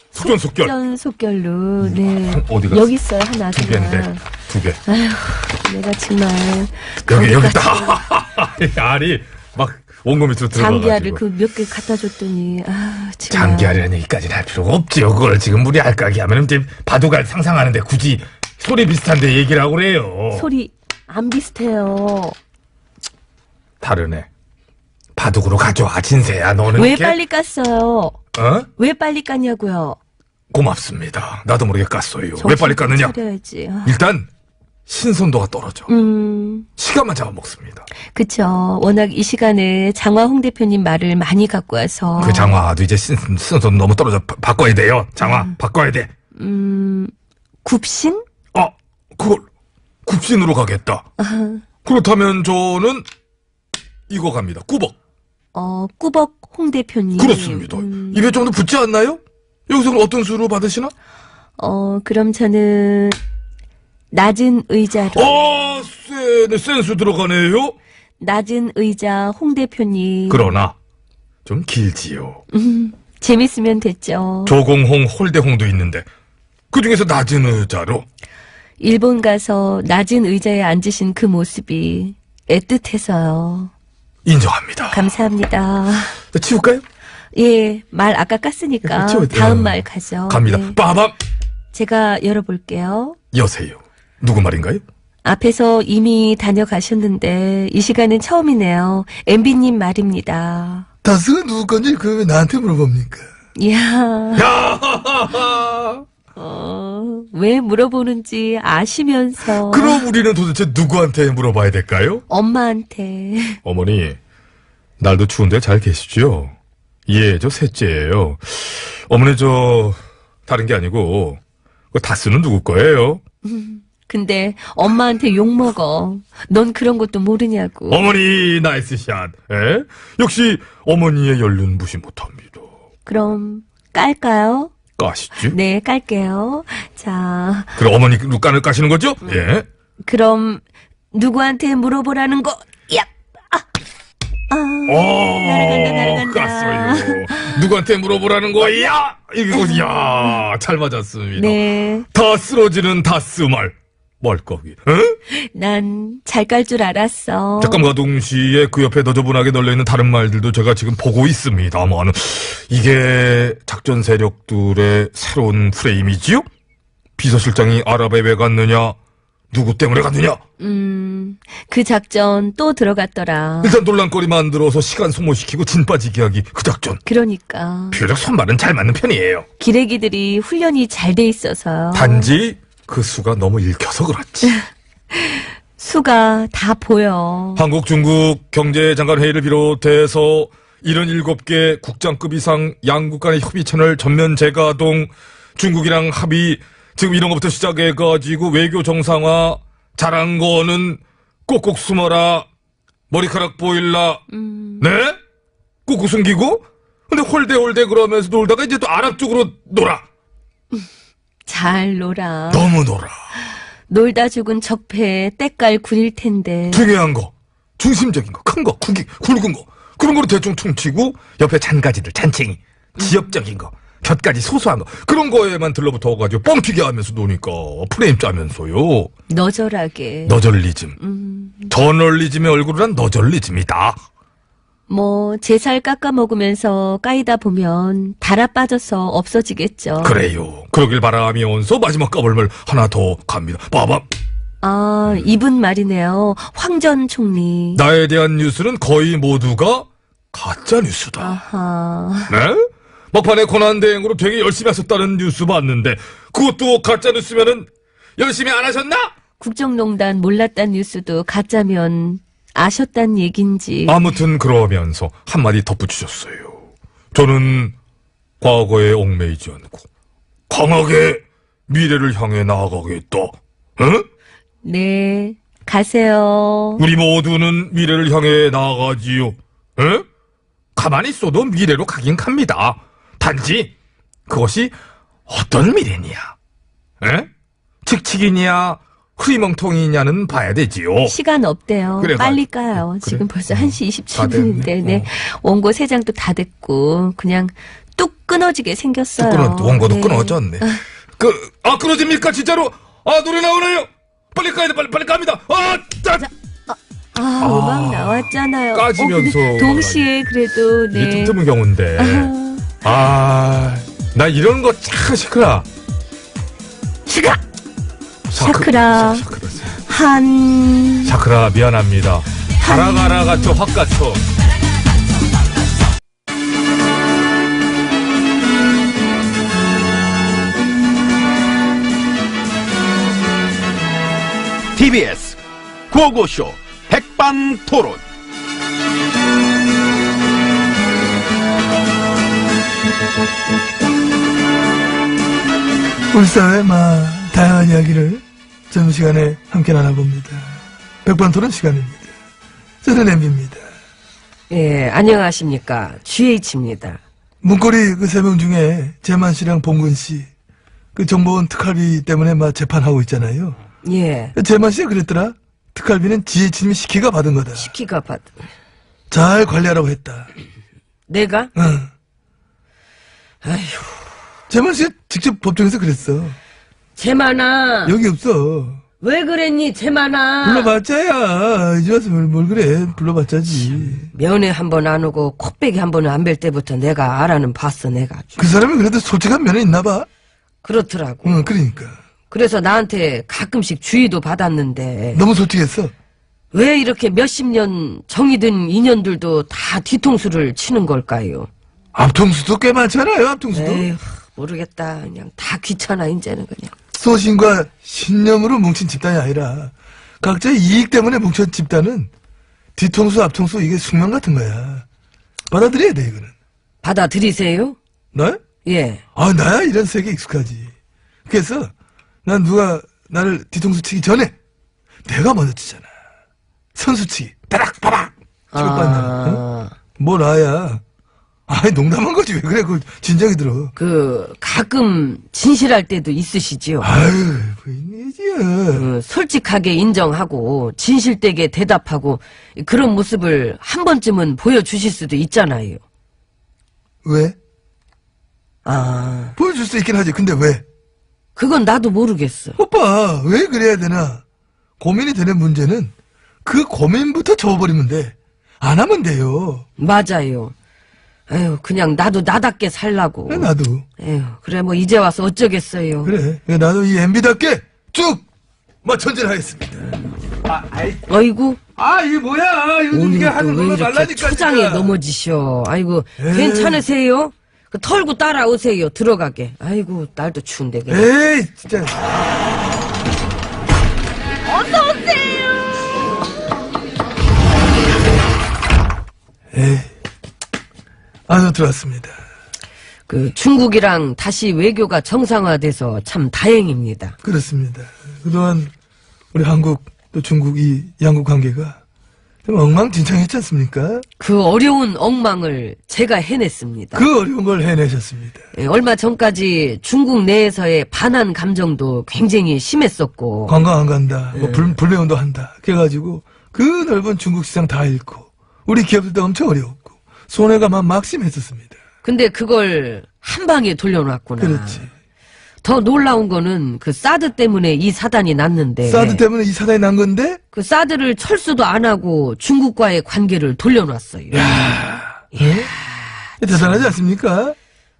속전속결. 속전속결로. 네. 어디 갔어? 여기 있어요. 하나. 두 개인데. 두 개. 아휴, 내가 정말. 여기 있다. 알이 막 원고 밑으로 들어가가지고. 장기알을 그 몇 개 갖다 줬더니, 정말. 장기알이라는 얘기까지는 할 필요가 없지요. 그걸 지금 우리 알까기 하면 이제 바둑알 상상하는데 굳이 소리 비슷한데 얘기를 하고 그래요. 소리 안 비슷해요. 다르네. 바둑으로 가져와, 진세야. 너는 왜 이렇게? 빨리 깠어요? 어? 왜 빨리 깠냐고요? 고맙습니다. 나도 모르게 깠어요. 왜 정신 빨리 깠느냐? 차려야지. 일단 신선도가 떨어져. 시간만 잡아먹습니다. 그쵸. 워낙 이 시간에 장화 홍 대표님 말을 많이 갖고 와서. 그 장화도 이제 신선도 너무 떨어져. 바꿔야 돼요. 장화 바꿔야 돼. 굽신? 그걸 굽신으로 가겠다. 그렇다면 저는 이거 갑니다. 꾸벅. 꾸벅 홍 대표님. 그렇습니다. 입에 좀 더 붙지 않나요? 여기서는 어떤 수로 받으시나? 그럼 저는 낮은 의자로. 센스 들어가네요. 낮은 의자 홍 대표님. 그러나 좀 길지요. 재밌으면 됐죠. 조공홍, 홀대홍도 있는데 그 중에서 낮은 의자로. 일본 가서 낮은 의자에 앉으신 그 모습이 애틋해서요. 인정합니다. 감사합니다. 치울까요? 예, 말 아까 깠으니까 치워야 돼요. 다음 말 가죠. 갑니다. 네. 빠밤. 제가 열어볼게요. 여세요. 누구 말인가요? 앞에서 이미 다녀가셨는데 이 시간은 처음이네요. MB님 말입니다. 다스가 누구 건지 그걸 왜 나한테 물어봅니까? 이야. 왜 물어보는지 아시면서. 그럼 우리는 도대체 누구한테 물어봐야 될까요? 엄마한테. 어머니, 날도 추운데 잘 계시죠? 예, 저 셋째예요. 어머니, 다른 게 아니고 그 다스는 누구 거예요? 근데 엄마한테 욕먹어. 넌 그런 것도 모르냐고. 어머니, 나이스 샷. 에? 역시 어머니의 연륜 무시 못합니다. 그럼 깔까요? 까시지? 네, 깔게요. 자, 그럼 어머니 룩간을 까시는 거죠? 예. 그럼 누구한테 물어보라는 거? 야! 날아간다. 깠어요. 누구한테 물어보라는 거야? 이거, 야, 잘 맞았습니다. 네. 다 쓰러지는 다스말. 말까기. 응? 난 잘 깔 줄 알았어. 잠깐과 동시에 그 옆에 너저분하게 널려있는 다른 말들도 제가 지금 보고 있습니다만 이게 작전 세력들의 새로운 프레임이지요? 비서실장이 아랍에 왜 갔느냐? 누구 때문에 갔느냐? 그 작전 또 들어갔더라. 일단 논란거리 만들어서 시간 소모시키고 진 빠지게 하기 그 작전. 그러니까 비교적 손발은 잘 맞는 편이에요. 기레기들이 훈련이 잘 돼 있어서 단지 그 수가 너무 읽혀서 그렇지. 수가 다 보여. 한국 중국 경제장관 회의를 비롯해서 77개 국장급 이상 양국 간의 협의 채널 전면 재가동, 중국이랑 합의, 지금 이런 것부터 시작해가지고 외교 정상화 잘한 거는 꼭꼭 숨어라, 머리카락 보일라. 네? 꼭꼭 숨기고? 근데 홀대홀대 그러면서 놀다가 이제 또 아랍 쪽으로 놀아. 잘 놀아. 너무 놀아. 놀다 죽은 적폐 때깔 구릴 텐데. 중요한 거, 중심적인 거, 큰 거, 굵은 거, 그런 거로 대충 퉁치고 옆에 잔가지들, 잔챙이, 지역적인 거, 곁가지 소소한 거, 그런 거에만 들러붙어가지고 뻥튀기 하면서 노니까 프레임 짜면서요. 너절하게. 너절리즘. 저널리즘의 얼굴은 너절리즘이다. 뭐 제 살 깎아 먹으면서 까이다 보면 달아 빠져서 없어지겠죠. 그래요. 그러길 바라면서 마지막 까불물 하나 더 갑니다. 봐봐. 아, 이분 말이네요. 황 전 총리. 나에 대한 뉴스는 거의 모두가 가짜 뉴스다. 아하. 네? 막판에 고난대행으로 되게 열심히 하셨다는 뉴스 봤는데 그것도 가짜 뉴스면은 열심히 안 하셨나? 국정농단 몰랐단 뉴스도 가짜면 아셨단 얘긴지. 아무튼 그러면서 한마디 덧붙이셨어요. 저는 과거에 얽매이지 않고 강하게 미래를 향해 나아가겠다. 응? 네, 가세요. 우리 모두는 미래를 향해 나아가지요. 응? 가만히 있어도 미래로 가긴 갑니다. 단지 그것이 어떤 미래냐? 에? 칙칙이냐? 흐리멍텅이냐는 봐야 되지요. 시간 없대요. 그래, 빨리 까요. 그래. 지금 벌써 1시 다 됐네. 27분인데, 네. 원고 3장도 다 됐고, 그냥 뚝 끊어지게 생겼어요. 원고도 네. 끊어졌네. 끊어집니까, 진짜로? 노래 나오네요! 빨리 까야 돼, 빨리 깝니다! 음악 나왔잖아요. 까지면서 근데 동시에 그래도, 이게 네. 좀 드문 경우인데. 나 이런 거 참 시끄러. 샤크라. 샤크라, 미안합니다. 가라가라 갇혀, 확 갇혀. TBS 구호고쇼 백반토론. 우리 사회의 다양한 이야기를 점심시간에 함께 나눠봅니다. 백반토론 시간입니다. 저는 MB입니다. 예, 안녕하십니까. GH입니다. 문고리 그 3명 중에 재만 씨랑 봉근 씨, 그 정보원 특활비 때문에 재판하고 있잖아요. 예, 재만 씨가 그랬더라. 특활비는 GH님이 시키가 받은 거다. 시키가 받. 잘 관리하라고 했다. 내가? 응. 아휴, 재만 씨가 직접 법정에서 그랬어. 재만아, 여기 없어. 왜 그랬니, 재만아? 불러봤자야. 이제 와서 뭘 그래. 불러봤자지. 면회 한 번 안 오고 코빼기 한 번은 안 뵐 때부터 내가 알아는 봤어, 내가 아주. 그 사람이 그래도 솔직한 면이 있나 봐. 그렇더라고. 응, 그러니까. 그래서 나한테 가끔씩 주의도 받았는데 너무 솔직했어. 왜 이렇게 몇십 년 정이 든 인연들도 다 뒤통수를 치는 걸까요? 앞통수도 꽤 많잖아요, 앞통수도. 에휴, 모르겠다. 그냥 다 귀찮아, 이제는 그냥. 소신과 신념으로 뭉친 집단이 아니라 각자의 이익 때문에 뭉친 집단은 뒤통수, 앞통수 이게 숙명 같은 거야. 받아들여야 돼, 이거는. 받아들이세요? 나? 예. 나야 이런 세계에 익숙하지. 그래서 난 누가 나를 뒤통수 치기 전에 내가 먼저 치잖아. 선수치기. 따닥따닥. 치고받냐. 응? 뭐 나야. 농담한 거지. 왜 그래. 그거 진작에 들어. 가끔 진실할 때도 있으시지요? 아유, 부인이지야. 솔직하게 인정하고 진실되게 대답하고 그런 모습을 한 번쯤은 보여주실 수도 있잖아요. 왜? 아, 보여줄 수 있긴 하지. 근데 왜? 그건 나도 모르겠어. 오빠, 왜 그래야 되나? 고민이 되는 문제는 그 고민부터 접어버리면 돼. 안 하면 돼요. 맞아요. 에휴, 그냥 나도 나답게 살라고. 그래, 나도. 에휴, 그래, 뭐, 이제 와서 어쩌겠어요. 그래. 나도 이 MB답게 쭉 전진하겠습니다. 어이구, 이게 뭐야? 이거 이게 오늘 하는 또 왜 거만 이렇게 말라니까. 초장에 진짜. 넘어지셔. 아이고, 에이. 괜찮으세요? 그 털고 따라오세요. 들어가게. 아이고, 날도 추운데. 그냥. 에이, 진짜. 에이. 들어왔습니다. 그 중국이랑 다시 외교가 정상화돼서 참 다행입니다. 그렇습니다. 그동안 우리 한국 또 중국 이 양국 관계가 좀 엉망진창했지 않습니까? 그 어려운 엉망을 제가 해냈습니다. 그 어려운 걸 해내셨습니다. 예, 얼마 전까지 중국 내에서의 반한 감정도 굉장히 심했었고, 관광 안 간다, 뭐 불매운동 한다. 그래가지고 그 넓은 중국 시장 다 잃고 우리 기업들도 엄청 어려웠고 손해가 막심했었습니다. 근데 그걸 한 방에 돌려놨구나. 그렇지. 더 놀라운 거는 그 사드 때문에 이 사단이 났는데, 사드 때문에 이 사단이 난 건데 그 사드를 철수도 안 하고 중국과의 관계를 돌려놨어요. 대단하지 않습니까?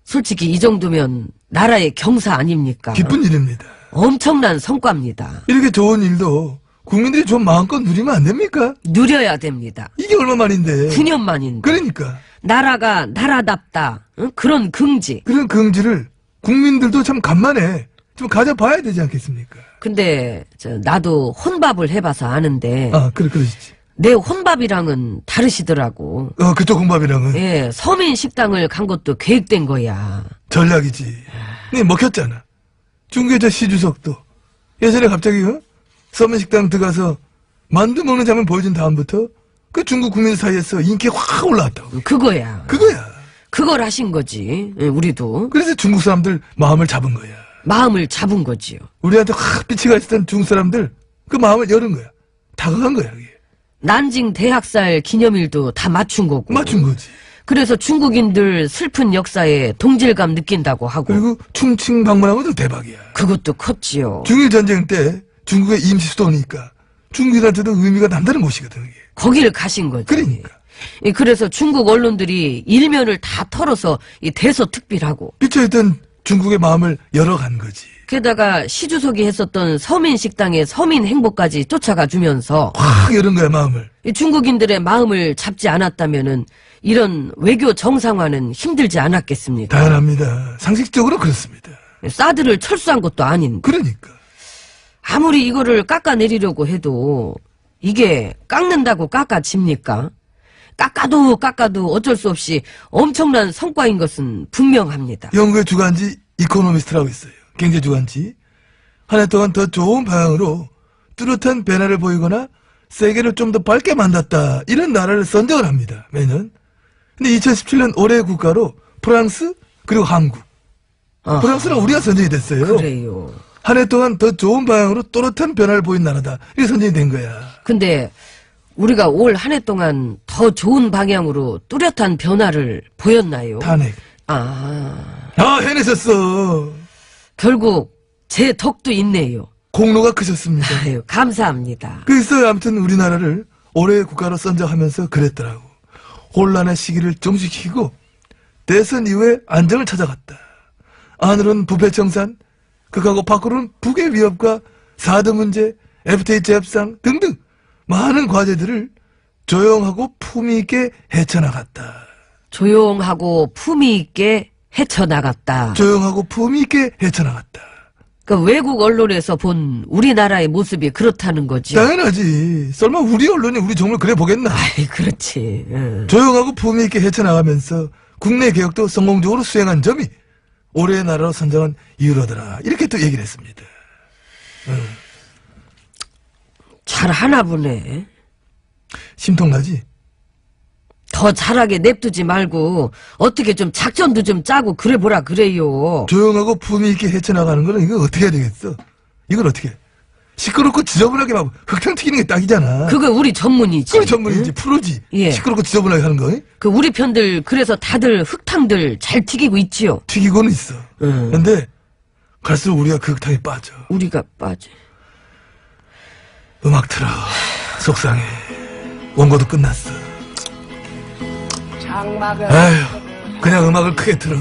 솔직히 이 정도면 나라의 경사 아닙니까? 기쁜 일입니다. 엄청난 성과입니다. 이렇게 좋은 일도 국민들이 좀 마음껏 누리면 안 됩니까? 누려야 됩니다. 이게 얼마만인데. 9년 만인데. 그러니까 나라가 나라답다. 응? 그런 긍지. 그런 긍지를 국민들도 참 간만에 좀 가져봐야 되지 않겠습니까? 근데 나도 혼밥을 해봐서 아는데 그러시지. 내 혼밥이랑은 다르시더라고. 그쪽 공밥이랑은 예, 서민 식당을 간 것도 계획된 거야. 전략이지. 네, 먹혔잖아. 중국의 저 시주석도 예전에 갑자기 서민 식당 들어가서 만두 먹는 장면 보여준 다음부터 그 중국 국민 사이에서 인기가 확 올라왔다고. 그거야. 그거야. 그걸 하신 거지. 예, 우리도. 그래서 중국 사람들 마음을 잡은 거야. 마음을 잡은 거지요. 우리한테 확 빛이 가 있었던 중국 사람들 그 마음을 열은 거야. 다가간 거야, 그게. 난징 대학살 기념일도 다 맞춘 거고. 맞춘 거지. 그래서 중국인들 슬픈 역사에 동질감 느낀다고 하고. 그리고 충칭 방문한 것도 대박이야. 그것도 컸지요. 중일 전쟁 때 중국의 임시 수도니까 중국인한테도 의미가 남다른 곳이거든, 이게. 거기를 가신 거지. 그러니까. 예, 그래서 중국 언론들이 일면을 다 털어서 이 대서특필하고. 삐쳐있던 중국의 마음을 열어간 거지. 게다가 시주석이 했었던 서민 식당의 서민 행보까지 쫓아가 주면서 확 열은 거야, 마음을. 이 중국인들의 마음을 잡지 않았다면은 이런 외교 정상화는 힘들지 않았겠습니까? 당연합니다. 상식적으로 그렇습니다. 사드를 철수한 것도 아닌데. 그러니까. 아무리 이거를 깎아내리려고 해도 이게 깎는다고 깎아집니까? 깎아도 어쩔 수 없이 엄청난 성과인 것은 분명합니다. 영국의 주간지 이코노미스트라고 있어요. 경제 주간지. 한 해 동안 더 좋은 방향으로 뚜렷한 변화를 보이거나 세계를 좀 더 밝게 만들었다. 이런 나라를 선정을 합니다. 매년. 근데 2017년 올해의 국가로 프랑스 그리고 한국. 아하. 프랑스는 우리가 선정이 됐어요. 그래요. 한 해 동안 더 좋은 방향으로 또렷한 변화를 보인 나라다. 이게 선정이 된 거야. 근데 우리가 올 한 해 동안 더 좋은 방향으로 뚜렷한 변화를 보였나요? 탄핵. 해내셨어. 결국 제 덕도 있네요. 공로가 크셨습니다. 아유, 감사합니다. 그래서 아무튼 우리나라를 올해의 국가로 선정하면서 그랬더라고. 혼란의 시기를 종식시키고 대선 이후에 안정을 찾아갔다. 안으로는 부패 청산, 극하고 밖으로는 북의 위협과 사드 문제, FTA 재협상 등등 많은 과제들을 조용하고 품위 있게 헤쳐나갔다. 조용하고 품위 있게 헤쳐나갔다. 조용하고 품위 있게 헤쳐나갔다. 그 외국 언론에서 본 우리나라의 모습이 그렇다는 거지. 당연하지. 설마 우리 언론이 우리 정말 그래 보겠나? 아이, 그렇지. 응. 조용하고 품위 있게 헤쳐나가면서 국내 개혁도 성공적으로 수행한 점이 올해의 나라로 선정한 이유로더라. 이렇게 또 얘기를 했습니다. 잘 하나 보네. 심통나지? 더 잘하게 냅두지 말고 어떻게 좀 작전도 좀 짜고 그래 보라 그래요. 조용하고 품위 있게 헤쳐나가는 거는 이거 어떻게 해야 되겠어? 이걸 어떻게 해? 시끄럽고 지저분하게 막 흙탕 튀기는 게 딱이잖아. 그거 우리 전문이지. 그게 전문이지. 프로지. 예. 시끄럽고 지저분하게 하는 거. 그 우리 편들 그래서 다들 흙탕들 잘 튀기고 있지요. 튀기고는 있어. 근데 갈수록 우리가 극탕에 빠져. 우리가 빠져. 음악 틀어. 속상해. 원고도 끝났어. 아휴, 그냥 음악을 크게 틀어.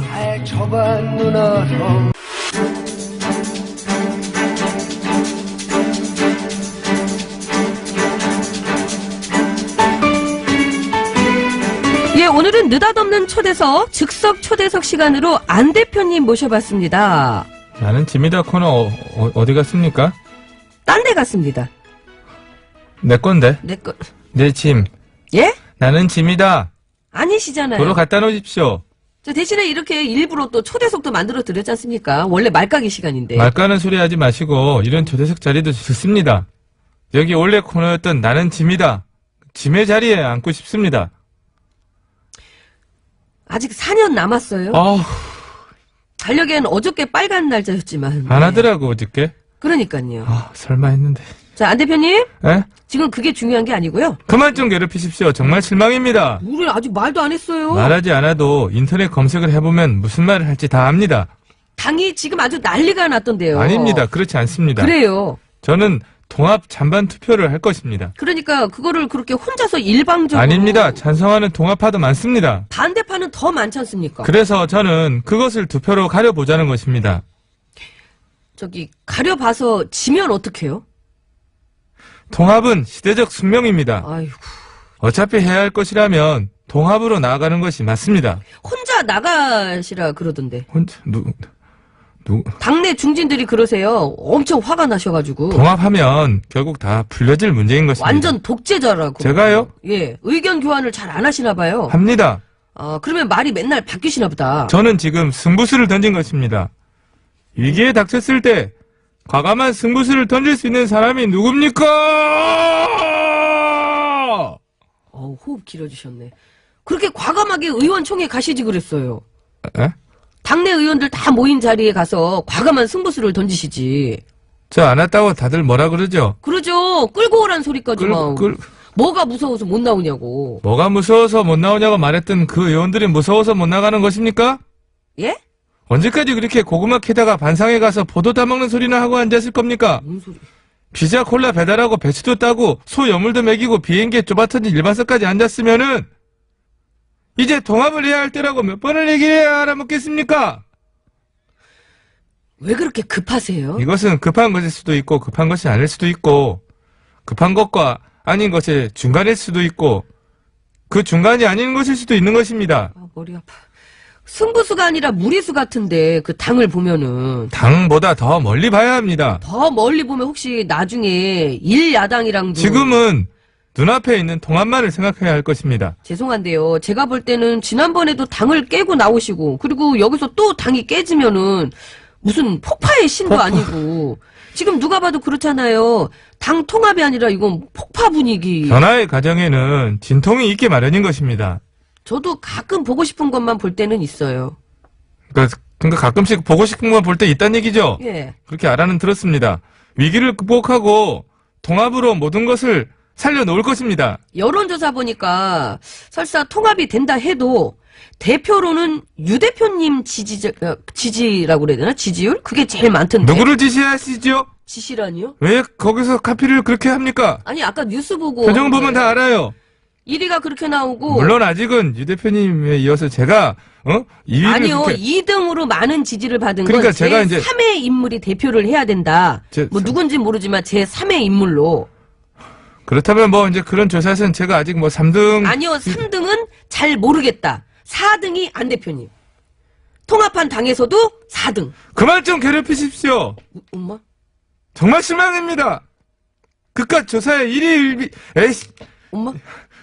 예, 오늘은 느닷없는 초대석, 즉석 초대석 시간으로 안 대표님 모셔봤습니다. 나는 짐이다 코너 어디 갔습니까? 딴 데 갔습니다. 내 건데. 내 짐. 예? 나는 짐이다. 아니시잖아요. 도로 갖다 놓으십시오. 저 대신에 이렇게 일부러 또 초대석도 만들어 드렸지 않습니까? 원래 말까기 시간인데. 말 까는 소리 하지 마시고 이런 초대석 자리도 좋습니다. 여기 원래 코너였던 나는 짐이다. 짐의 자리에 앉고 싶습니다. 아직 4년 남았어요. 달력엔 어저께 빨간 날짜였지만. 안 하더라고 어저께. 그러니까요. 설마 했는데. 자, 안 대표님. 에? 지금 그게 중요한 게 아니고요. 그만 좀 괴롭히십시오. 정말 실망입니다. 우리 아직 말도 안 했어요. 말하지 않아도 인터넷 검색을 해보면 무슨 말을 할지 다 압니다. 당이 지금 아주 난리가 났던데요. 아닙니다. 그렇지 않습니다. 그래요. 저는 통합 찬반 투표를 할 것입니다. 그러니까 그거를 그렇게 혼자서 일방적으로. 아닙니다. 찬성하는 통합파도 많습니다. 반대파는 더 많지 않습니까? 그래서 저는 그것을 투표로 가려보자는 것입니다. 저기 가려봐서 지면 어떡해요? 통합은 시대적 숙명입니다. 아이고. 어차피 해야 할 것이라면 통합으로 나아가는 것이 맞습니다. 혼자 나가시라 그러던데. 혼자 누구 당내 중진들이 그러세요. 엄청 화가 나셔가지고. 통합하면 결국 다 풀려질 문제인 것입니다. 완전 독재자라고. 제가요? 예. 의견 교환을 잘 안 하시나 봐요. 합니다. 그러면 말이 맨날 바뀌시나 보다. 저는 지금 승부수를 던진 것입니다. 위기에 닥쳤을 때 과감한 승부수를 던질 수 있는 사람이 누굽니까? 호흡 길어지셨네. 그렇게 과감하게 의원총회 가시지 그랬어요. 에? 당내 의원들 다 모인 자리에 가서 과감한 승부수를 던지시지. 저 안 왔다고 다들 뭐라 그러죠? 그러죠. 끌고 오란 소리까지 막. 뭐가 무서워서 못 나오냐고. 뭐가 무서워서 못 나오냐고 말했던 그 의원들이 무서워서 못 나가는 것입니까? 예? 언제까지 그렇게 고구마 캐다가 반상에 가서 포도 따먹는 소리나 하고 앉았을 겁니까? 뭔 소리? 피자 콜라 배달하고 배추도 따고 소 여물도 먹이고 비행기에 좁아터진 일반석까지 앉았으면은 이제 통합을 해야 할 때라고 몇 번을 얘기를 해야 알아먹겠습니까? 왜 그렇게 급하세요? 이것은 급한 것일 수도 있고 급한 것이 아닐 수도 있고 급한 것과 아닌 것의 중간일 수도 있고 그 중간이 아닌 것일 수도 있는 것입니다. 머리 아파. 승부수가 아니라 무리수 같은데 그 당을 보면은 당보다 더 멀리 봐야 합니다. 더 멀리 보면 혹시 나중에 일야당이랑도 지금은 눈앞에 있는 통합만을 생각해야 할 것입니다. 죄송한데요. 제가 볼 때는 지난번에도 당을 깨고 나오시고 그리고 여기서 또 당이 깨지면은 무슨 폭파의 신도 아니고 지금 누가 봐도 그렇잖아요. 당 통합이 아니라 이건 폭파 분위기. 변화의 과정에는 진통이 있게 마련인 것입니다. 저도 가끔 보고 싶은 것만 볼 때는 있어요. 그러니까 가끔씩 보고 싶은 건 볼 때 있다는 얘기죠? 예. 그렇게 알아는 들었습니다. 위기를 극복하고 통합으로 모든 것을 살려놓을 것입니다. 여론조사 보니까 설사 통합이 된다 해도 대표로는 유 대표님 지지라고 그래야 되나? 지지율? 그게 제일 많던데. 누구를 지시하시죠? 지시라니요? 왜 거기서 카피를 그렇게 합니까? 아니 아까 뉴스 보고 표정 보면 다 알아요. 1위가 그렇게 나오고 물론 아직은 유 대표님에 이어서 제가 2위를 아니요 그렇게 2등으로 많은 지지를 받은 그러니까 건 제가 이제 제3의 인물이 대표를 해야 된다. 뭐 누군지 모르지만 제3의 인물로. 그렇다면 뭐 이제 그런 조사에서는 제가 아직 뭐 3등 아니요 3등은 잘 모르겠다. 4등이 안 대표님. 통합한 당에서도 4등. 그만 좀 괴롭히십시오. 엄마? 정말 실망입니다. 그깟 조사의 1위 1비 에이씨 엄마?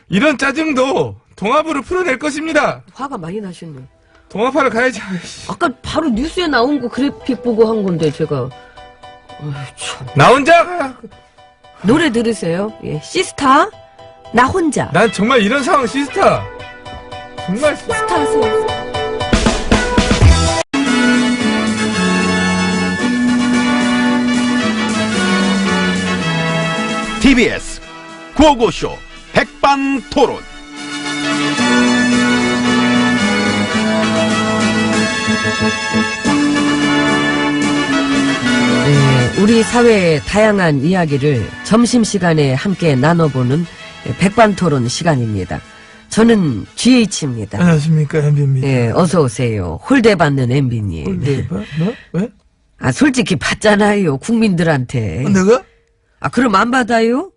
이런 짜증도 통합으로 풀어낼 것입니다. 화가 많이 나셨네. 통합하러 가야지. 아이씨. 아까 바로 뉴스에 나온 거 그래픽 보고 한 건데 제가. 참. 나 혼자 노래 들으세요. 예, 시스타 나 혼자. 난 정말 이런 상황 시스타 정말 시스타 하세요. TBS 구호고쇼 백반토론. 우리 사회의 다양한 이야기를 점심시간에 함께 나눠보는 백반토론 시간입니다. 저는 GH입니다. 안녕하십니까, MB입니다. 예, 어서 오세요. 홀대 받는 MB님. 홀대 봐? 너? 왜? 아, 솔직히 받잖아요. 국민들한테. 내가? 아, 그럼 안 받아요?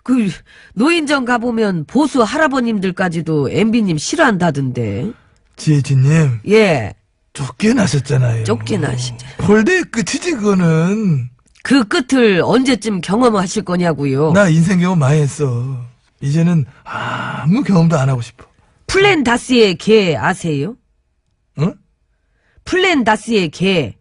그 노인정 가보면 보수 할아버님들까지도 MB님 싫어한다던데. 지혜진님, 예, 쫓겨나셨잖아요. 쫓겨나시죠. 홀대의 끝이지, 그거는. 그 끝을 언제쯤 경험하실 거냐고요. 나 인생 경험 많이 했어. 이제는 아무 경험도 안 하고 싶어. 플랜 다스의 개 아세요? 응? 플랜 다스의 개.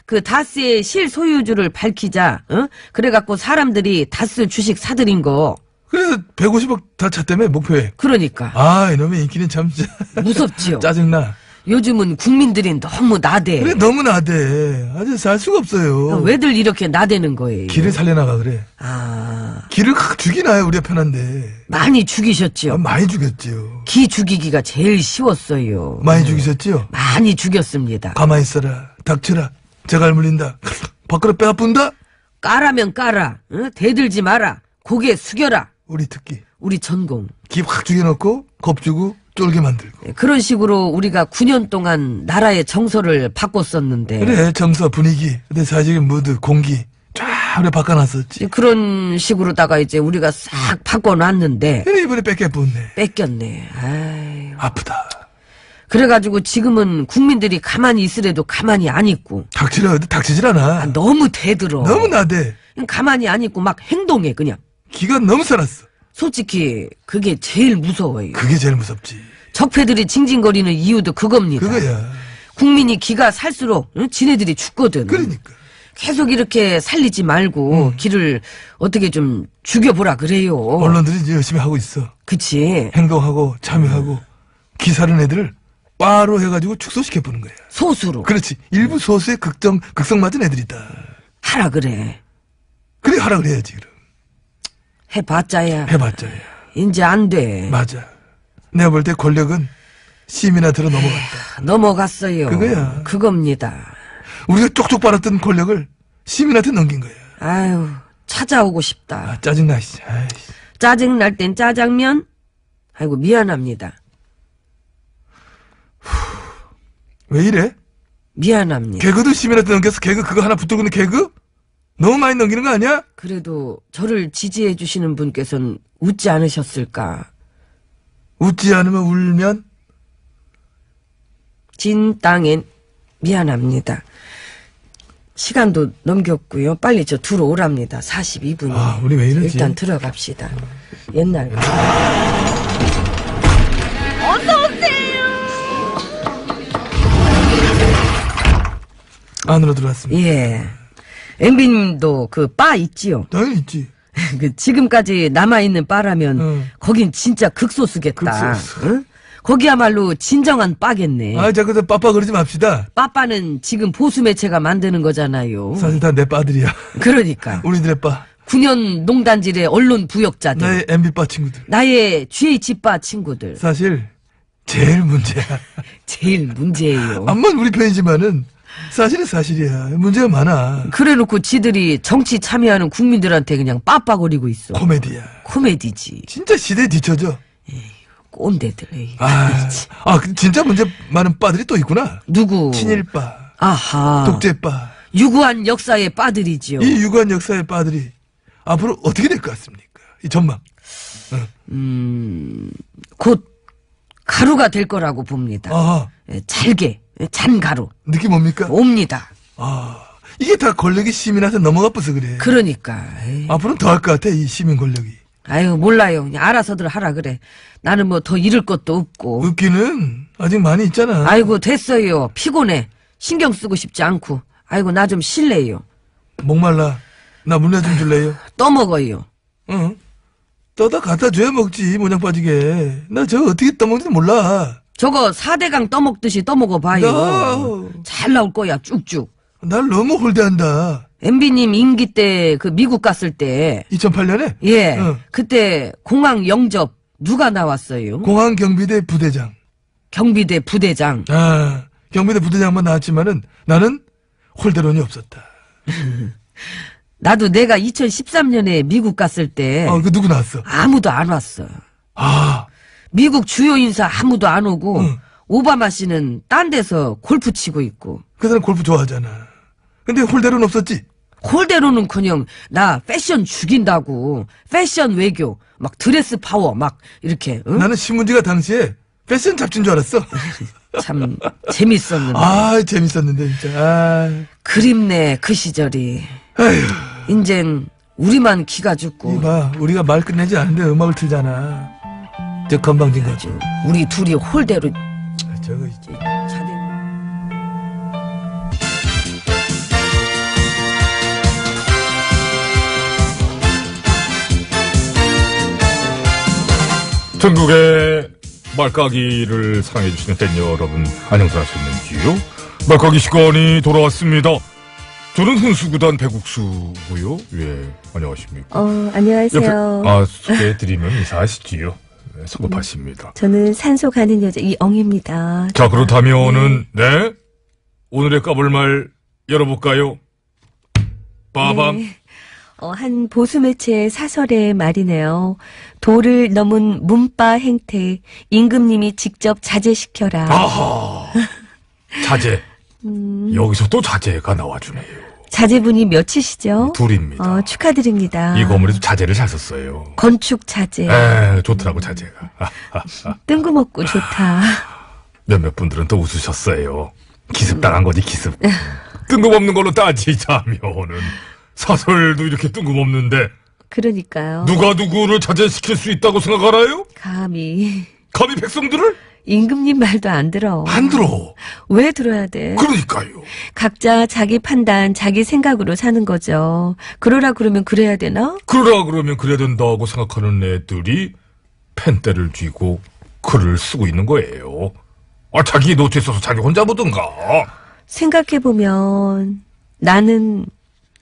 그 다스의 실소유주를 밝히자. 어? 그래갖고 사람들이 다스 주식 사들인 거. 그래서 150억 다 찼다며, 목표에. 그러니까 아, 이놈의 인기는 참 진짜 무섭지요. 짜증나. 요즘은 국민들이 너무 나대. 그래, 너무 나대. 아주 살 수가 없어요. 왜들 이렇게 나대는 거예요? 길을 살려나가, 그래. 아, 길을 확 죽이나요, 우리가 편한데. 많이 죽이셨죠. 아, 많이 죽였지요. 기 죽이기가 제일 쉬웠어요. 많이 죽이셨지요? 많이 죽였습니다. 가만히 있어라. 닥쳐라. 제갈 물린다. 밖으로 빼가 뿐다? 까라면 까라. 어? 대들지 마라. 고개 숙여라. 우리 특기. 우리 전공. 기 확 죽여놓고, 겁주고, 쫄게 만들고. 그런 식으로 우리가 9년 동안 나라의 정서를 바꿨었는데. 그래, 정서, 분위기. 근데 사실은 무드, 공기. 쫙 우리 바꿔놨었지. 그런 식으로다가 이제 우리가 싹 바꿔놨는데. 그래, 이번에 뺏겨뿐네. 뺏겼네. 아이. 아프다. 그래가지고 지금은 국민들이 가만히 있으래도 가만히 안 있고. 닥치라, 닥치질 않아. 아, 너무 대들어. 너무 나대. 가만히 안 있고 막 행동해 그냥. 기가 너무 살았어. 솔직히 그게 제일 무서워요. 그게 제일 무섭지. 적폐들이 징징거리는 이유도 그겁니다. 그거야. 국민이 기가 살수록 응? 지네들이 죽거든. 그러니까. 계속 이렇게 살리지 말고 기를 어떻게 좀 죽여보라 그래요. 언론들이 이제 열심히 하고 있어. 그치. 행동하고 참여하고 기사는 애들을 바로 해가지고 축소시켜보는 거야. 소수로. 그렇지. 일부 소수의 극성 맞은 애들이다. 하라 그래. 그래 하라 그래야지. 그럼. 해봤자야. 해봤자. 이제 안 돼. 맞아. 내가 볼 때 권력은 시민한테로 넘어갔다. 넘어갔어요. 그거야. 그겁니다. 우리가 쪽쪽 빨았던 권력을 시민한테 넘긴 거야. 아유, 찾아오고 싶다. 아, 짜증나. 씨. 아이씨. 짜증날 땐 짜장면? 아이고, 미안합니다. 왜 이래? 미안합니다. 개그도 시민한테 넘겨서 개그 그거 하나 붙들고 있는 개그? 너무 많이 넘기는 거 아니야? 그래도 저를 지지해 주시는 분께서는 웃지 않으셨을까? 웃지 않으면 울면? 진 땅엔 미안합니다. 시간도 넘겼고요. 빨리 저 들어오랍니다. 42분이. 아, 우리 왜 이러지? 일단 들어갑시다. 옛날. 안으로 들어왔습니다. 예. 엠비님도 그 바 있지요? 당연히 있지. 그 지금까지 남아있는 바라면 응. 거긴 진짜 극소수겠다. 극소수. 응? 거기야말로 진정한 바겠네. 아, 자꾸 빠빠 그러지 맙시다. 빠빠는 지금 보수 매체가 만드는 거잖아요. 사실 다 내 빠들이야. 그러니까. 우리들의 빠. 9년 농단질의 언론 부역자들. 나의 MB빠 친구들. 나의 GH바 친구들. 사실 제일 문제야. 제일 문제예요. 암만 우리 편이지만은 사실은 사실이야. 문제가 많아. 그래놓고 지들이 정치 참여하는 국민들한테 그냥 빠빠거리고 있어. 코미디야. 코미디지. 진짜 시대에 뒤쳐져. 꼰대들. 에이. 진짜 문제 많은 빠들이 또 있구나. 누구? 친일빠, 아하. 독재빠. 유구한 역사의 빠들이지요. 이 유구한 역사의 빠들이 앞으로 어떻게 될 것 같습니까? 이 전망. 곧 가루가 될 거라고 봅니다. 아하. 잘게, 잔가루. 느낌 뭡니까? 옵니다. 이게 다 권력이 시민한테 넘어가 버서 그래. 그러니까. 에이. 앞으로는 더 할 것 같아, 이 시민 권력이. 아유, 몰라요. 그냥 알아서들 하라 그래. 나는 뭐 더 잃을 것도 없고. 웃기는 아직 많이 있잖아. 아이고, 됐어요. 피곤해. 신경 쓰고 싶지 않고. 아이고, 나 좀 쉴래요. 목말라. 나 물려 좀 줄래요? 떠먹어요. 응. 떠다 갖다 줘야 먹지, 모양 빠지게. 나 저거 어떻게 떠먹는지 몰라. 저거 4대강 떠먹듯이 떠먹어봐요. 잘 나올 거야, 쭉쭉. 날 너무 홀대한다. MB님 임기 때 그 미국 갔을 때 2008년에? 예 응. 그때 공항 영접 누가 나왔어요? 공항 경비대 부대장. 경비대 부대장. 경비대 부대장만 나왔지만은 나는 홀대론이 없었다. 나도 내가 2013년에 미국 갔을 때 그 누구 나왔어? 아무도 안 왔어. 아, 미국 주요 인사 아무도 안 오고 응. 오바마 씨는 딴 데서 골프 치고 있고 그 사람 골프 좋아하잖아. 근데 홀대로는 없었지? 홀대로는커녕 나 패션 죽인다고 패션 외교 막 드레스 파워 막 이렇게 응? 나는 신문지가 당시에 패션 잡지인 줄 알았어. 참 재밌었는데 아, 재밌었는데, 진짜. 아, 그립네 그 시절이. 아휴. 인젠 우리만 기가 죽고 이봐, 우리가 말 끝내지 않은데 음악을 틀잖아. 저 건방진 거. 아주 우리 둘이 홀대로 저거, 차대. 전국의 말까기를 사랑해주시는 팬 여러분, 안녕들 하셨는지요? 말까기 시간이 돌아왔습니다. 저는 훈수구단 배국수고요. 예, 안녕하십니까? 안녕하세요. 소개해드리면 인사하시지요. 네, 성급하십니다. 저는 산소 가는 여자 이엉입니다. 자, 그렇다면은, 네? 오늘의 까불말 열어볼까요? 빠밤. 네. 한 보수 매체의 사설의 말이네요. 도를 넘은 문바 행태, 임금님이 직접 자제시켜라. 아하. 자제. 여기서 또 자제가 나와주네요. 자제분이 몇이시죠? 둘입니다. 축하드립니다. 이 건물에도 자제를 잘 썼어요. 건축 자제. 좋더라고, 자제가. 뜬금없고 좋다. 몇몇 분들은 또 웃으셨어요. 기습당한 거지, 기습. 뜬금없는 걸로 따지자면은, 사설도 이렇게 뜬금없는데, 그러니까요. 누가 누구를 자제시킬 수 있다고 생각하나요? 감히 감히 백성들을? 임금님 말도 안 들어. 안 들어. 왜 들어야 돼? 그러니까요. 각자 자기 판단, 자기 생각으로 사는 거죠. 그러라 그러면 그래야 되나? 그러라 그러면 그래야 된다고 생각하는 애들이 펜대를 쥐고 글을 쓰고 있는 거예요. 자기 노트에 써서 자기 혼자 보든가. 생각해보면 나는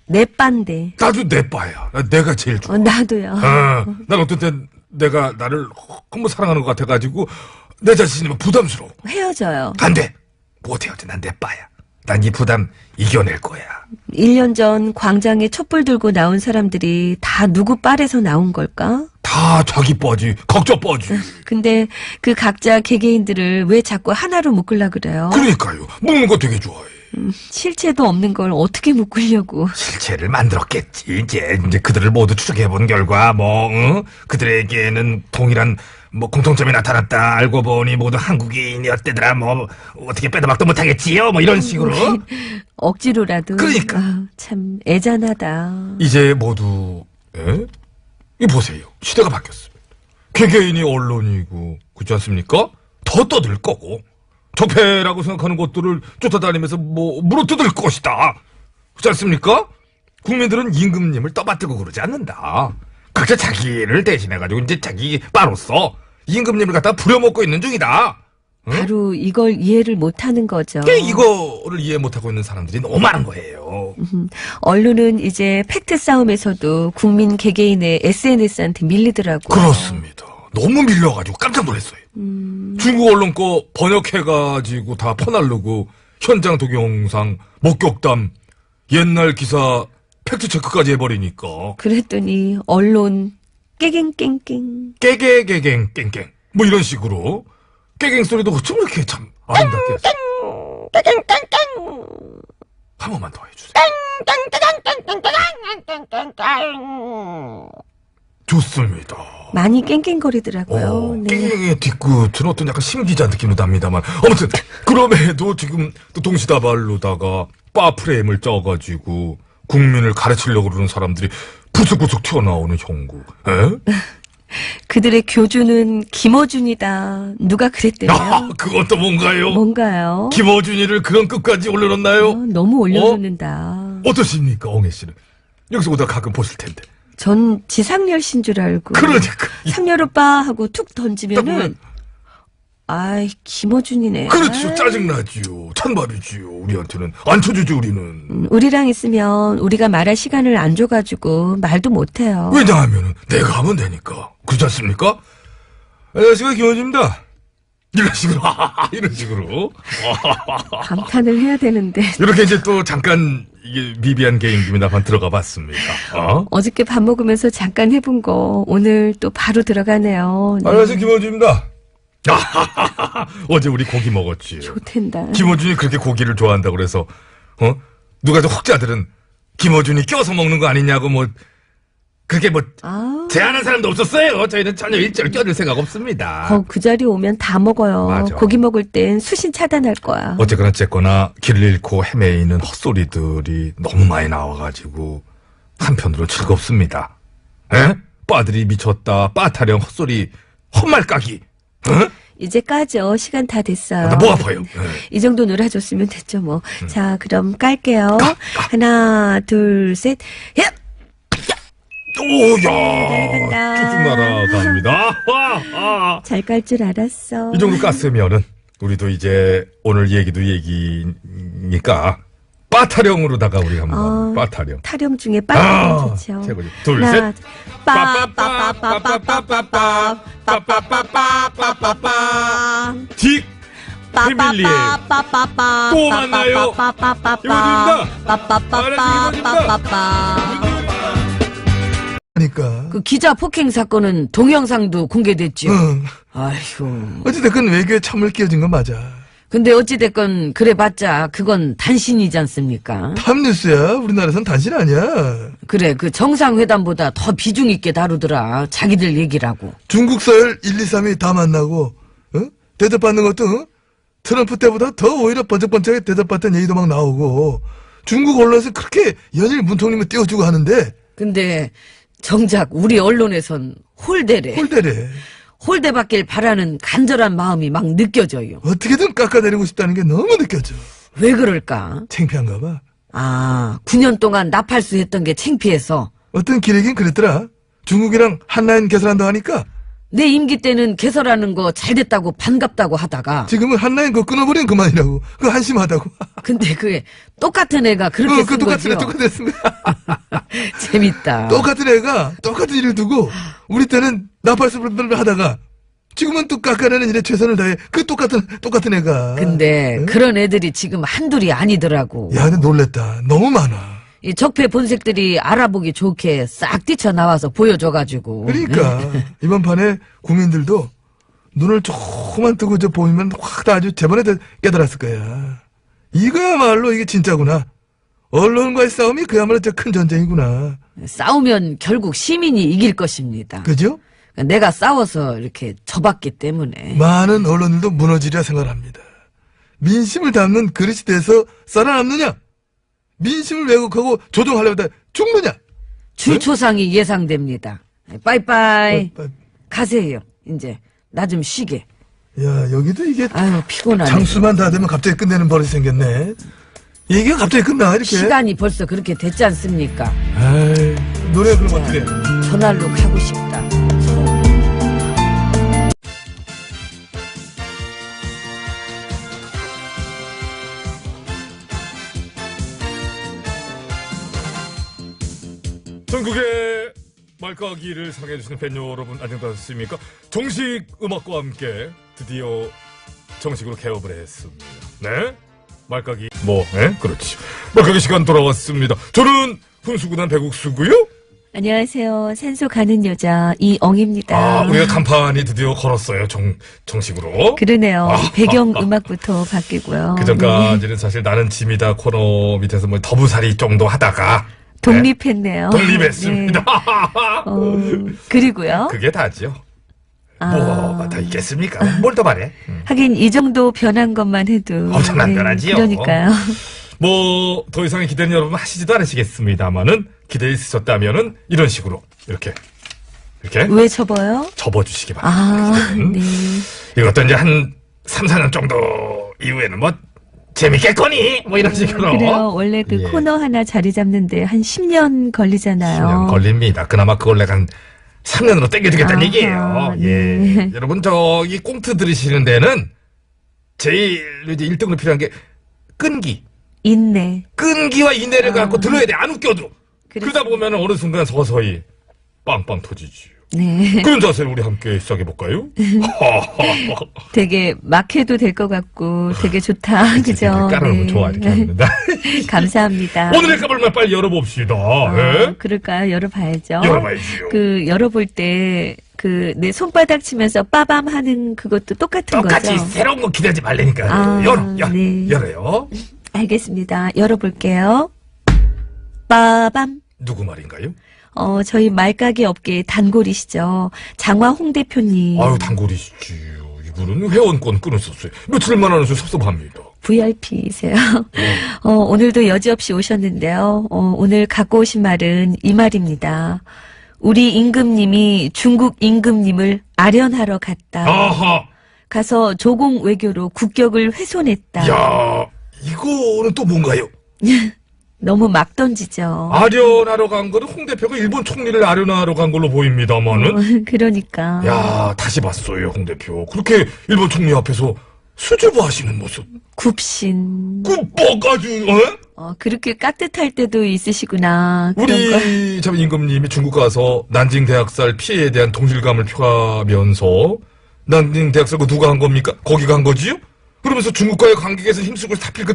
내 빤데. 나도 내 빠야. 내가 제일 좋아. 나도요. 난 어떤 때 내가 나를 너무 사랑하는 것 같아가지고 내 자신이 부담스러워. 헤어져요. 안 돼. 못 헤어져. 난 내 빠야. 난 이 부담 이겨낼 거야. 1년 전 광장에 촛불 들고 나온 사람들이 다 누구 빨에서 나온 걸까? 다 자기 빠지. 각자 빠지. 근데 그 각자 개개인들을 왜 자꾸 하나로 묶으려 그래요? 그러니까요. 먹는 거 되게 좋아해. 실체도 없는 걸 어떻게 묶으려고. 실체를 만들었겠지. 이제 그들을 모두 추적해본 결과 그들에게는 동일한 공통점이 나타났다. 알고 보니 모두 한국인이었대더라. 어떻게 빼도 박도 못하겠지요. 이런 식으로. 억지로라도. 그러니까. 참 애잔하다. 이제 모두 이 보세요. 시대가 바뀌었습니다. 개개인이 언론이고 그렇지 않습니까? 더 떠들 거고 적폐라고 생각하는 것들을 쫓아다니면서 물어뜯을 것이다. 그렇지 않습니까? 국민들은 임금님을 떠받들고 그러지 않는다. 각자 자기를 대신해가지고 이제 자기 빠로서 임금님을 갖다 부려먹고 있는 중이다. 응? 바로 이걸 이해를 못하는 거죠. 이거를 이해 못하고 있는 사람들이 너무 많은 거예요. 언론은 이제 팩트 싸움에서도 국민 개개인의 SNS한테 밀리더라고요. 그렇습니다. 너무 밀려가지고 깜짝 놀랐어요. 중국 언론 거 번역해가지고 다 퍼날르고 현장 동영상, 목격담, 옛날 기사 팩트체크까지 해버리니까 그랬더니 언론 깨갱깽깽. 깨갱깽깽 이런 식으로 깨갱 소리도 어쩜 이렇게 참 아름답게 했어요. 한 번만 더 해주세요. 좋습니다. 많이 깽깽거리더라고요. 네. 깨갱의 뒤끝은 어떤 약간 심기자 느낌도 납니다만 아무튼 그럼에도 지금 또 동시다발로다가 바 프레임을 쪄가지고 국민을 가르치려고 그러는 사람들이 불쑥불쑥 튀어나오는 형국. 그들의 교주는 김어준이다. 누가 그랬대요? 그건 또 뭔가요? 뭔가요? 김어준이를 그런 끝까지 올려놓나요? 너무 올려놓는다. 어떠십니까, 엉애 씨는? 여기서 오다 가끔 보실 텐데. 전 지상렬 씨인 줄 알고. 그러니까. 상렬 오빠 하고 툭 던지면은 아이 김어준이네. 그렇죠. 짜증나지요. 찬밥이지요. 우리한테는. 안 쳐주죠, 우리는. 우리랑 있으면 우리가 말할 시간을 안 줘가지고 말도 못해요. 왜냐하면 내가 하면 되니까. 그렇지 않습니까? 안녕하십니까, 김원주입니다. 이런 식으로. 이런 식으로. 감탄을 해야 되는데. 이렇게 이제 또 잠깐 이게 미비한 게임기입니다. 한번 들어가 봤습니다. 어저께 밥 먹으면서 잠깐 해본 거 오늘 또 바로 들어가네요. 네. 안녕하세요, 김원준입니다. 어제 우리 고기 먹었지. 좋텐다. 김어준이 그렇게 고기를 좋아한다고 그래서 누가 저 혹자들은 김어준이 껴서 먹는 거 아니냐고 뭐 그렇게 뭐 아, 제안한 사람도 없었어요. 저희는 전혀 일절 껴줄 생각 없습니다. 그 자리 오면 다 먹어요. 맞아. 고기 먹을 땐 수신 차단할 거야. 어쨌거나 쨌거나 길을 잃고 헤매이는 헛소리들이 너무 많이 나와가지고 한편으로 즐겁습니다. 에? 빠들이 미쳤다, 빠 타령, 헛소리, 헛말 까기. 이제 까죠. 시간 다 됐어요. 나 뭐 아파요. 이 정도 놀아줬으면 됐죠, 뭐. 자, 그럼 깔게요. 하나, 둘, 셋. 야! 오야, 날아간다. 쭉쭉 날아갑니다. 잘 깔 줄 알았어. 이 정도 깠으면은 우리도 이제 오늘 얘기도 얘기니까 빠타령으로다가 우리 한번 빠타령. 타령 중에 빠타령 좋죠. 최고지. 둘, 셋. 딕 패밀리에 또 만나요. 그러니까. 그 기자 폭행 사건은 동영상도 공개됐죠. 응. 아휴. 어찌됐건 외교에 참을 끼워진 건 맞아. 근데 어찌됐건 그래봤자 그건 단신이지 않습니까? 탑뉴스야. 우리나라에선 단신 아니야. 그래 그 정상회담보다 더 비중 있게 다루더라. 자기들 얘기라고. 중국 서열 1, 2, 3위 다 만나고 대접받는 것도 트럼프 때보다 더 오히려 번쩍번쩍하게 대접받던 얘기도 막 나오고 중국 언론에서 그렇게 연일 문통님을 띄워주고 하는데 근데 정작 우리 언론에선 홀대래. 홀대래. 홀대받길 바라는 간절한 마음이 막 느껴져요. 어떻게든 깎아내리고 싶다는 게 너무 느껴져. 왜 그럴까? 창피한가 봐. 아 9년 동안 나팔수 했던 게 창피해서 어떤 기레긴 그랬더라. 중국이랑 한라인 개설한다고 하니까 내 임기 때는 개설하는 거 잘됐다고 반갑다고 하다가 지금은 한라인 그거 끊어버리면 그만이라고. 그거 한심하다고. 근데 그게 똑같은 애가 그렇게 그 쓴 똑같은 애 거죠. 똑같은 애 쓴 거야. 재밌다. 똑같은 애가 똑같은 일을 두고 우리 때는 나팔수를 하다가 지금은 또 깎아내는 일에 최선을 다해. 그 똑같은 애가. 근데 응? 그런 애들이 지금 한둘이 아니더라고. 야, 근데 놀랬다. 너무 많아. 이 적폐 본색들이 알아보기 좋게 싹 뛰쳐나와서 보여줘가지고. 그러니까 이번 판에 국민들도 눈을 조금만 뜨고 저 보면 확 다 아주 저번에 깨달았을 거야. 이거야말로 이게 진짜구나. 언론과의 싸움이 그야말로 저 큰 전쟁이구나. 싸우면 결국 시민이 이길 것입니다. 그죠? 내가 싸워서 이렇게 져봤기 때문에. 많은 언론들도 무너지리라 생각합니다. 민심을 담는 그릇이 돼서 살아남느냐? 민심을 왜곡하고 조종하려다 죽느냐? 줄초상이 예상됩니다. 빠이빠이. 빠이. 가세요. 이제 나 좀 쉬게. 야, 여기도 이게 아유 피곤하네. 장수만 다 되면 갑자기 끝내는 버릇이 생겼네. 얘기가 갑자기 끝나 이렇게. 시간이 벌써 그렇게 됐지 않습니까? 아이, 노래 그럼 어떻게 해? 전화로 가고 싶다. 전국의 말까기를 사랑해주시는 팬 여러분 안녕하십니까? 정식 음악과 함께 드디어 정식으로 개업을 했습니다. 네? 말까기 그렇지. 말까기 시간 돌아왔습니다. 저는 훈수구단 배국수고요. 안녕하세요. 산소 가는 여자 이엉입니다. 우리가 간판이 드디어 걸었어요. 정식으로. 그러네요. 배경 음악부터 바뀌고요. 그 전까지는 사실 나는 짐이다 코너 밑에서 뭐 더부살이 정도 하다가 독립했네요. 독립했습니다. 네. 그리고요. 그게 다죠. 아. 뭐가 다 있겠습니까? 뭘 더 말해? 하긴 이 정도 변한 것만 해도 엄청난 변화지요. 그러니까요. 뭐 더 이상의 기대는 여러분 하시지도 않으시겠습니다만은 기대 있으셨다면은 이런 식으로 이렇게 왜 접어요? 접어주시기 바랍니다. 아, 네. 이것도 이제 한 3, 4년 정도 이후에는 뭐 재밌겠거니 뭐 이런 식으로 그래요. 원래 그 예. 코너 하나 자리 잡는데 한 10년 걸리잖아요. 10년 걸립니다. 그나마 그걸 내가 한 3년으로 땡겨주겠다는 아하, 얘기예요. 네. 예. 여러분 저기 꽁트 들으시는 데는 제일 이제 1등으로 필요한 게 끈기. 인내. 끈기와 인내를 갖고 들어야 돼. 안 웃겨도. 그렇습니다. 그러다 보면 어느 순간 서서히 빵빵 터지지. 네. 그런 자세로 우리 함께 시작해볼까요? 되게 막 해도 될 것 같고 되게 좋다. 그죠? 깔아놓으면 좋아, 이렇게 합니다. 감사합니다. 오늘의 까불만 빨리 열어봅시다. 예? 그럴까요? 열어봐야죠. 열어봐야지요. 열어볼 때, 내 손바닥 치면서 빠밤 하는 그것도 똑같은 똑같이 거죠? 새로운 거 기대하지 말라니까. 아, 네. 열어요. 알겠습니다. 열어볼게요. 빠밤. 누구 말인가요? 저희 말가게 업계의 단골이시죠. 장화홍 대표님. 아유, 단골이시지요. 이분은 회원권 끊으셨어요. 며칠만 하면서 섭섭합니다. VIP이세요. 오늘도 여지없이 오셨는데요. 오늘 갖고 오신 말은 이 말입니다. 우리 임금님이 중국 임금님을 아련하러 갔다. 아하! 가서 조공 외교로 국격을 훼손했다. 야, 이거는 또 뭔가요? 너무 막 던지죠. 아련하러 간 거는 홍 대표가 일본 총리를 아련하러 간 걸로 보입니다만은. 그러니까. 야, 다시 봤어요, 홍 대표. 그렇게 일본 총리 앞에서 수줍어 하시는 모습. 굽신. 그 뭐가지, 그렇게 깍듯할 때도 있으시구나. 그런 거. 우리 참 임금님이 중국 가서 난징 대학살 피해에 대한 동질감을 표하면서 난징 대학살 그 누가 한 겁니까? 거기가 한 거지요? 그러면서 중국과의 관계 개선 힘쓰고 잡힐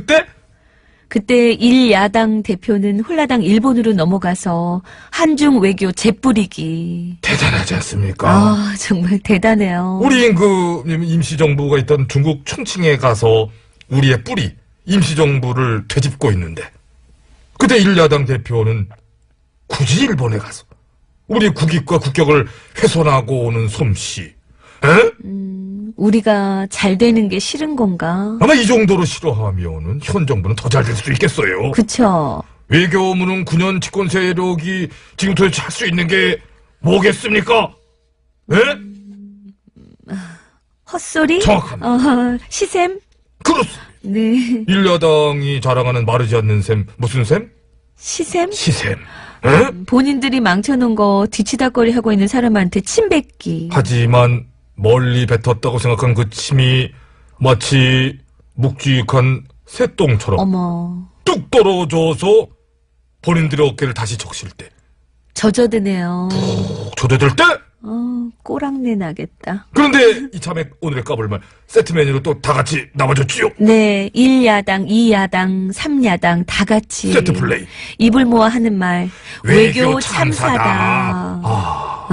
그때 일야당 대표는 홀라당 일본으로 넘어가서 한중 외교 재뿌리기. 대단하지 않습니까? 정말 대단해요. 우리 임금님 임시정부가 있던 중국 총칭에 가서 우리의 뿌리 임시정부를 되짚고 있는데 그때 일야당 대표는 굳이 일본에 가서 우리 국익과 국격을 훼손하고 오는 솜씨. 에? 우리가 잘 되는 게 싫은 건가? 아마 이 정도로 싫어하면은 현 정부는 더 잘 될 수도 있겠어요. 그쵸. 외교 무능 9년 집권 세력이 지금 도대체 할 수 있는 게 뭐겠습니까? 예? 헛소리? 정확합니다. 시샘? 그렇습니다. 네. 일야당이 자랑하는 마르지 않는 셈 무슨 셈? 시샘? 시셈. 에? 본인들이 망쳐놓은 거 뒤치다거리 하고 있는 사람한테 침 뱉기. 하지만 멀리 뱉었다고 생각한 그 침이 마치 묵직한 새똥처럼 어머. 뚝 떨어져서 본인들의 어깨를 다시 적실 때, 젖어드네요. 푹 조져들 때. 꼬랑내 나겠다. 그런데 이참에 오늘의 까불말 세트 메뉴로 또 다 같이 나와줬지요. 네, 1야당, 2야당, 3야당 다 같이 세트 플레이. 입을 모아 하는 말 외교 참사다. 아,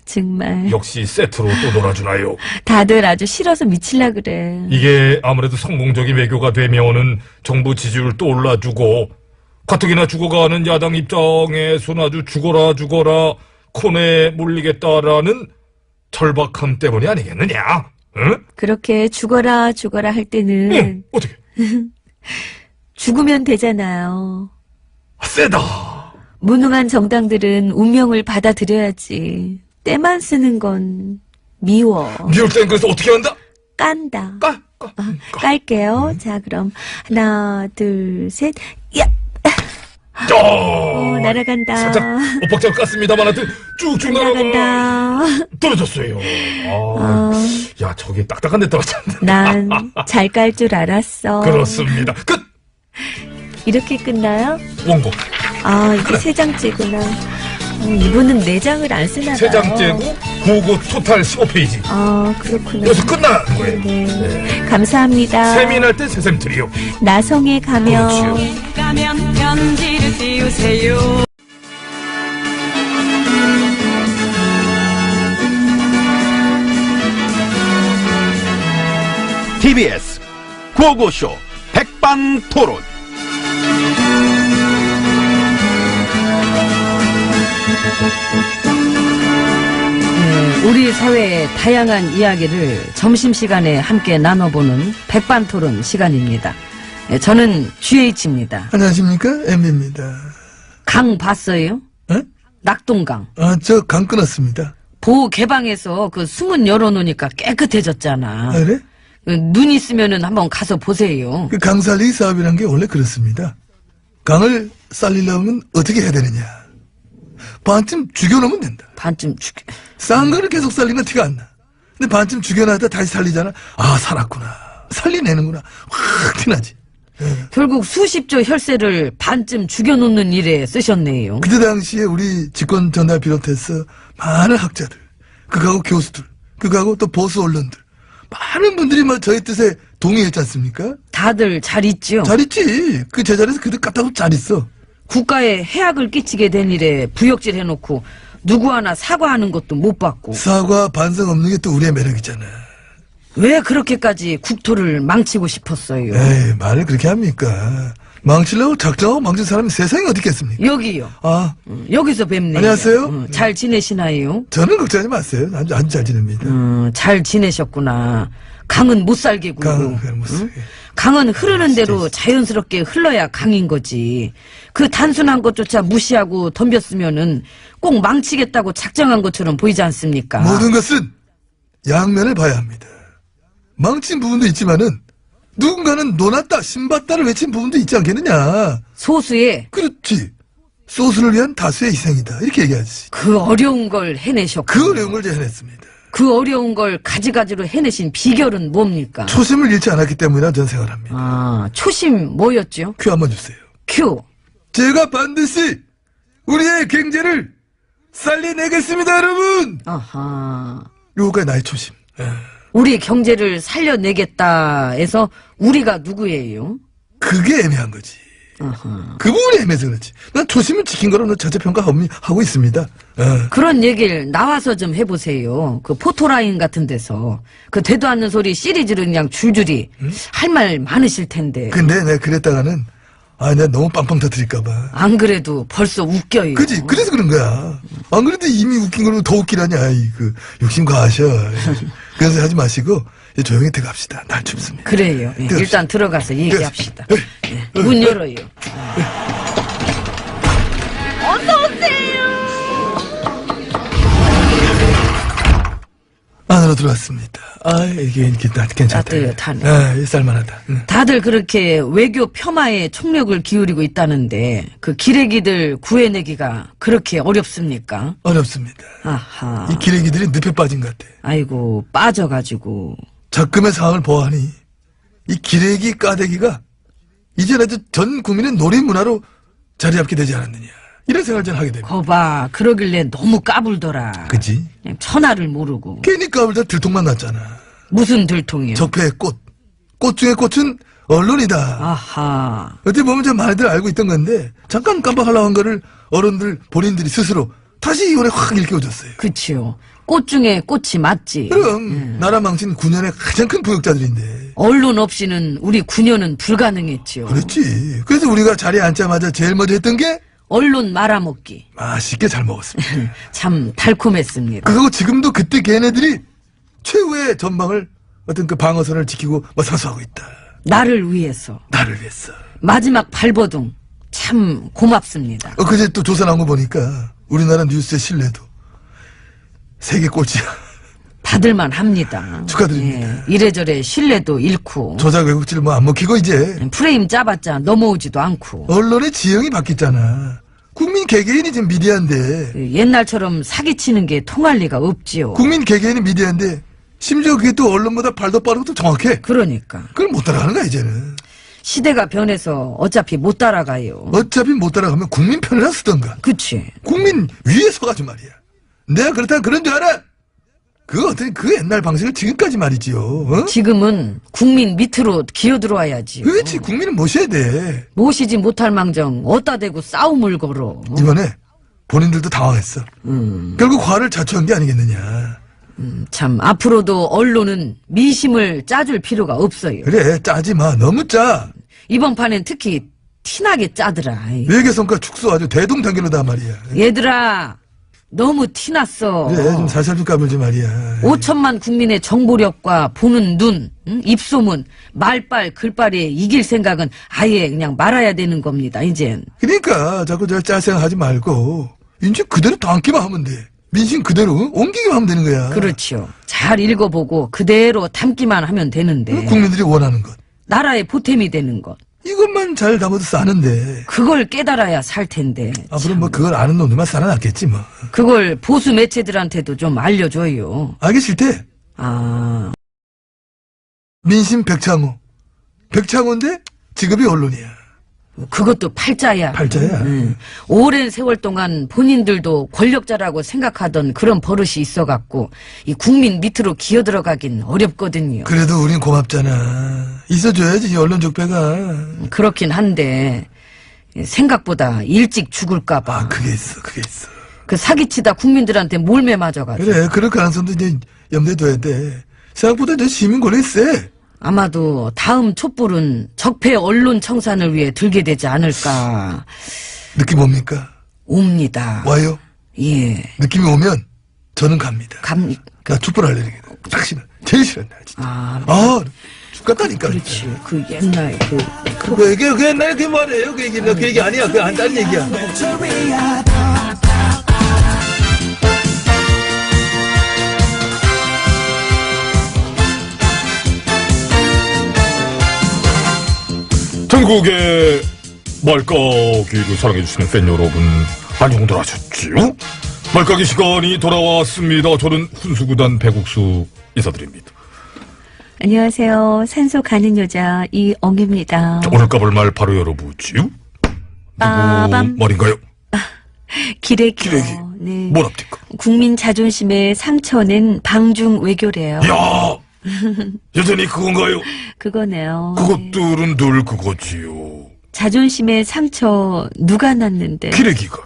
정말 역시 세트로 또 놀아주나요. 다들 아주 싫어서 미칠라 그래. 이게 아무래도 성공적인 외교가 되면은 정부 지지율 또 올라주고 가뜩이나 죽어가는 야당 입장에서는 아주 죽어라 코너에 몰리겠다라는 절박함 때문이 아니겠느냐? 응? 그렇게 죽어라 할 때는 응, 어떻게? 죽으면 되잖아요. 세다. 무능한 정당들은 운명을 받아들여야지. 때만 쓰는 건 미워. 미울 땐 그래서 어떻게 한다? 깐다. 깔게요. 자, 그럼 하나, 둘, 셋. 야! 날아간다. 살짝 엇박자를 깠습니다만 하여튼 쭉쭉 날아간다. 떨어졌어요. 야, 저기 딱딱한 데 떨어졌네. 난 잘 깔 줄 알았어. 그렇습니다. 끝! 이렇게 끝나요? 원고. 이게 세 장째구나. 이분은 네 장을 안 쓰나 봐요. 세 장째고 고고 토탈 15페이지. 그렇구나. 여기서 끝나는 거예요. 네. 감사합니다. 세민할 때 세샘 트리오. 나성에 가면 그렇지요. 가면 편지를 띄우세요. TBS 구호고쇼 백반토론. 우리 사회의 다양한 이야기를 점심시간에 함께 나눠보는 백반토론 시간입니다. 저는 GH입니다. 안녕하십니까? MB입니다. 강 봤어요? 에? 낙동강. 저 강 끊었습니다. 보호 개방해서 그 수문 열어놓으니까 깨끗해졌잖아. 그래? 눈 있으면은 한번 가서 보세요. 그 강살리 사업이란 게 원래 그렇습니다. 강을 살리려면 어떻게 해야 되느냐. 반쯤 죽여놓으면 된다. 반쯤 죽여. 싼 거를 계속 살리면 티가 안 나. 근데 반쯤 죽여놨다 다시 살리잖아. 살았구나. 살리내는구나. 확 티나지. 결국 수십조 혈세를 반쯤 죽여놓는 일에 쓰셨네요. 그때 당시에 우리 집권 전날 비롯해서 많은 학자들, 그거하고 교수들, 그거하고 또 보수 언론들, 많은 분들이 뭐 저희 뜻에 동의했지 않습니까? 다들 잘 있죠. 잘 있지. 그 제자리에서 그들 까딱없이 잘 있어. 국가에 해악을 끼치게 된 일에 부역질 해놓고 누구 하나 사과하는 것도 못 받고 사과 반성 없는 게 또 우리의 매력이잖아. 왜 그렇게까지 국토를 망치고 싶었어요? 에이, 말을 그렇게 합니까? 망치려고 작정하고 망친 사람이 세상에 어디 있겠습니까? 여기요. 아, 여기서 뵙네요. 안녕하세요. 잘 지내시나요? 저는 걱정하지 마세요. 아주 잘 지냅니다. 잘 지내셨구나. 강은 못 살게 굴고. 그냥 무슨. 강은 흐르는 대로 자연스럽게 흘러야 강인 거지. 그 단순한 것조차 무시하고 덤볐으면은 꼭 망치겠다고 작정한 것처럼 보이지 않습니까? 모든 것은 양면을 봐야 합니다. 망친 부분도 있지만은 누군가는 노났다, 신봤다를 외친 부분도 있지 않겠느냐. 소수의 그렇지. 소수를 위한 다수의 희생이다. 이렇게 얘기하지. 그 어려운 걸 해내셨고. 그 어려운 걸 제가 해냈습니다. 그 어려운 걸 가지가지로 해내신 비결은 뭡니까? 초심을 잃지 않았기 때문이라 저는 생각합니다. 아, 초심 뭐였죠? 큐 한번 주세요. 큐. 제가 반드시 우리의 경제를 살려내겠습니다, 여러분! 아하. 요거가 나의 초심. 우리 경제를 살려내겠다 해서 우리가 누구예요? 그게 애매한 거지. 아하. 그 부분이 애매해서 그렇지. 난 초심을 지킨 거로 자체평가하고 있습니다. 그런 얘기를 나와서 좀 해보세요. 그 포토라인 같은 데서 그 되도 않는 소리 시리즈로 그냥 줄줄이 할 말 많으실 텐데. 근데 내가 그랬다가는 내가 너무 빵빵 터뜨릴까봐. 안 그래도 벌써 웃겨요. 그지? 그래서 그런 거야. 안 그래도 이미 웃긴 걸로 더 웃기라냐. 욕심 과하셔. 그래서 하지 마시고 조용히 들어갑시다. 날 춥습니다. 그래요. 예, 일단 들어가서 얘기합시다. 예, 문 열어요. 안으로 들어왔습니다. 이게 이렇게 괜찮다. 따뜻하네. 쌀만하다. 응. 다들 그렇게 외교 폄하에 총력을 기울이고 있다는데 그 기레기들 구해내기가 그렇게 어렵습니까? 어렵습니다. 아하. 이 기레기들이 늪에 빠진 것 같아. 아이고 빠져가지고. 적금의 상황을 보아하니 이 기레기 까대기가 이제라도 전 국민의 놀이문화로 자리 잡게 되지 않았느냐. 이런 생각을 저는 하게 됩니다. 거봐 그러길래 너무 까불더라. 그치? 그냥 천하를 모르고. 괜히 까불다 들통만 났잖아. 무슨 들통이요? 적폐의 꽃. 꽃 중에 꽃은 언론이다. 아하. 어떻게 보면 좀 많이들 알고 있던 건데 잠깐 깜빡하려고 한 거를 어른들 본인들이 스스로 다시 이번에 확 일깨워줬어요. 그치요. 꽃 중에 꽃이 맞지. 그럼 나라 망친 9년의 가장 큰 부역자들인데. 언론 없이는 우리 9년은 불가능했지요. 그렇지. 그래서 우리가 자리에 앉자마자 제일 먼저 했던 게 언론 말아먹기. 맛있게 잘 먹었습니다. 참 달콤했습니다. 그리고 지금도 그때 걔네들이 최후의 전방을 어떤 그 방어선을 지키고 사수하고 있다. 나를 위해서. 나를 위해서. 마지막 발버둥. 참 고맙습니다. 그제 또 조사 나온 거 보니까 우리나라 뉴스의 신뢰도 세계 꼴찌야. 받을만 합니다. 축하드립니다. 예, 이래저래 신뢰도 잃고 조작 왜곡질 안 먹히고 이제 프레임 짜봤자 넘어오지도 않고 언론의 지형이 바뀌었잖아. 국민 개개인이 지금 미디어인데 그 옛날처럼 사기치는 게 통할 리가 없지요. 국민 개개인이 미디어인데 심지어 그게 또 언론보다 발도 빠르고 또 정확해. 그러니까 그걸 못 따라가는 거야 이제는. 시대가 변해서 어차피 못 따라가요. 어차피 못 따라가면 국민 편이나 쓰던가. 그치. 국민 위에 서가지고 말이야. 내가 그렇다면 그런 줄 알아? 그 옛날 방식을 지금까지 말이지요. 어? 지금은 국민 밑으로 기어들어와야지요. 그렇지. 국민은 모셔야 돼. 모시지 못할 망정 어따 대고 싸움을 걸어. 이번에 본인들도 당황했어. 결국 화를 자초한 게 아니겠느냐. 참 앞으로도 언론은 민심을 짜줄 필요가 없어요. 그래 짜지 마. 너무 짜. 이번 판엔 특히 티나게 짜더라. 외교성과 축소 아주 대동단계로다 말이야. 얘들아 너무 티났어. 그래 좀 살살 좀 까불지 말이야. 5천만 국민의 정보력과 보는 눈, 입소문, 말빨, 글빨에 이길 생각은 아예 그냥 말아야 되는 겁니다. 이젠. 그러니까 자꾸 저 짤생각하지 말고 인지 그대로 담기만 하면 돼. 민심 그대로 옮기기만 하면 되는 거야. 그렇죠. 잘 읽어보고 그대로 담기만 하면 되는데 국민들이 원하는 것. 나라의 보탬이 되는 것. 이것만 잘 담아도 싸는데. 그걸 깨달아야 살 텐데. 앞으로 뭐 그걸 아는 놈들만 살아났겠지 뭐. 그걸 보수 매체들한테도 좀 알려줘요. 알기 싫대. 아, 민심 백창호. 백창호인데 직업이 언론이야. 그것도 팔자야. 팔자야. 오랜 세월 동안 본인들도 권력자라고 생각하던 그런 버릇이 있어갖고 이 국민 밑으로 기어들어가긴 어렵거든요. 그래도 우린 고맙잖아. 있어줘야지, 이 언론 적폐가. 그렇긴 한데 생각보다 일찍 죽을까봐. 아, 그게 있어. 그 사기치다 국민들한테 몰매 맞아가지고. 그래, 그럴 가능성도 이제 염두에 둬야 돼. 생각보다 저 시민 권력이 세. 아마도 다음 촛불은 적폐 언론 청산을 위해 들게 되지 않을까 느낌 옵니까? 옵니다. 와요? 예. 느낌이 오면 저는 갑니다. 갑니까? 나 촛불 알레르기다. 당신은 제일 싫어한다, 진짜. 아, 죽겠다니까. 그렇지. 그 옛날 그 얘기, 그 옛날에 그 말이에요. 그 얘기, 그 얘기 아니야. 그 다른 얘기야. 전국의 말까기를 사랑해주시는 팬 여러분, 안녕들 하셨지요? 말까기 시간이 돌아왔습니다. 저는 훈수구단 배국수 인사드립니다. 안녕하세요. 산소 가는 여자 이엉입니다. 자, 오늘 까볼 말 바로 열어보지요? 누구 빠밤. 말인가요? 기레기요. 기레기. 네. 뭐랍니까? 국민 자존심에 상처낸 방중 외교래요. 야 여전히 그건가요? 그거네요. 네. 그것들은 늘 그거지요. 자존심에 상처 누가 났는데? 기레기가.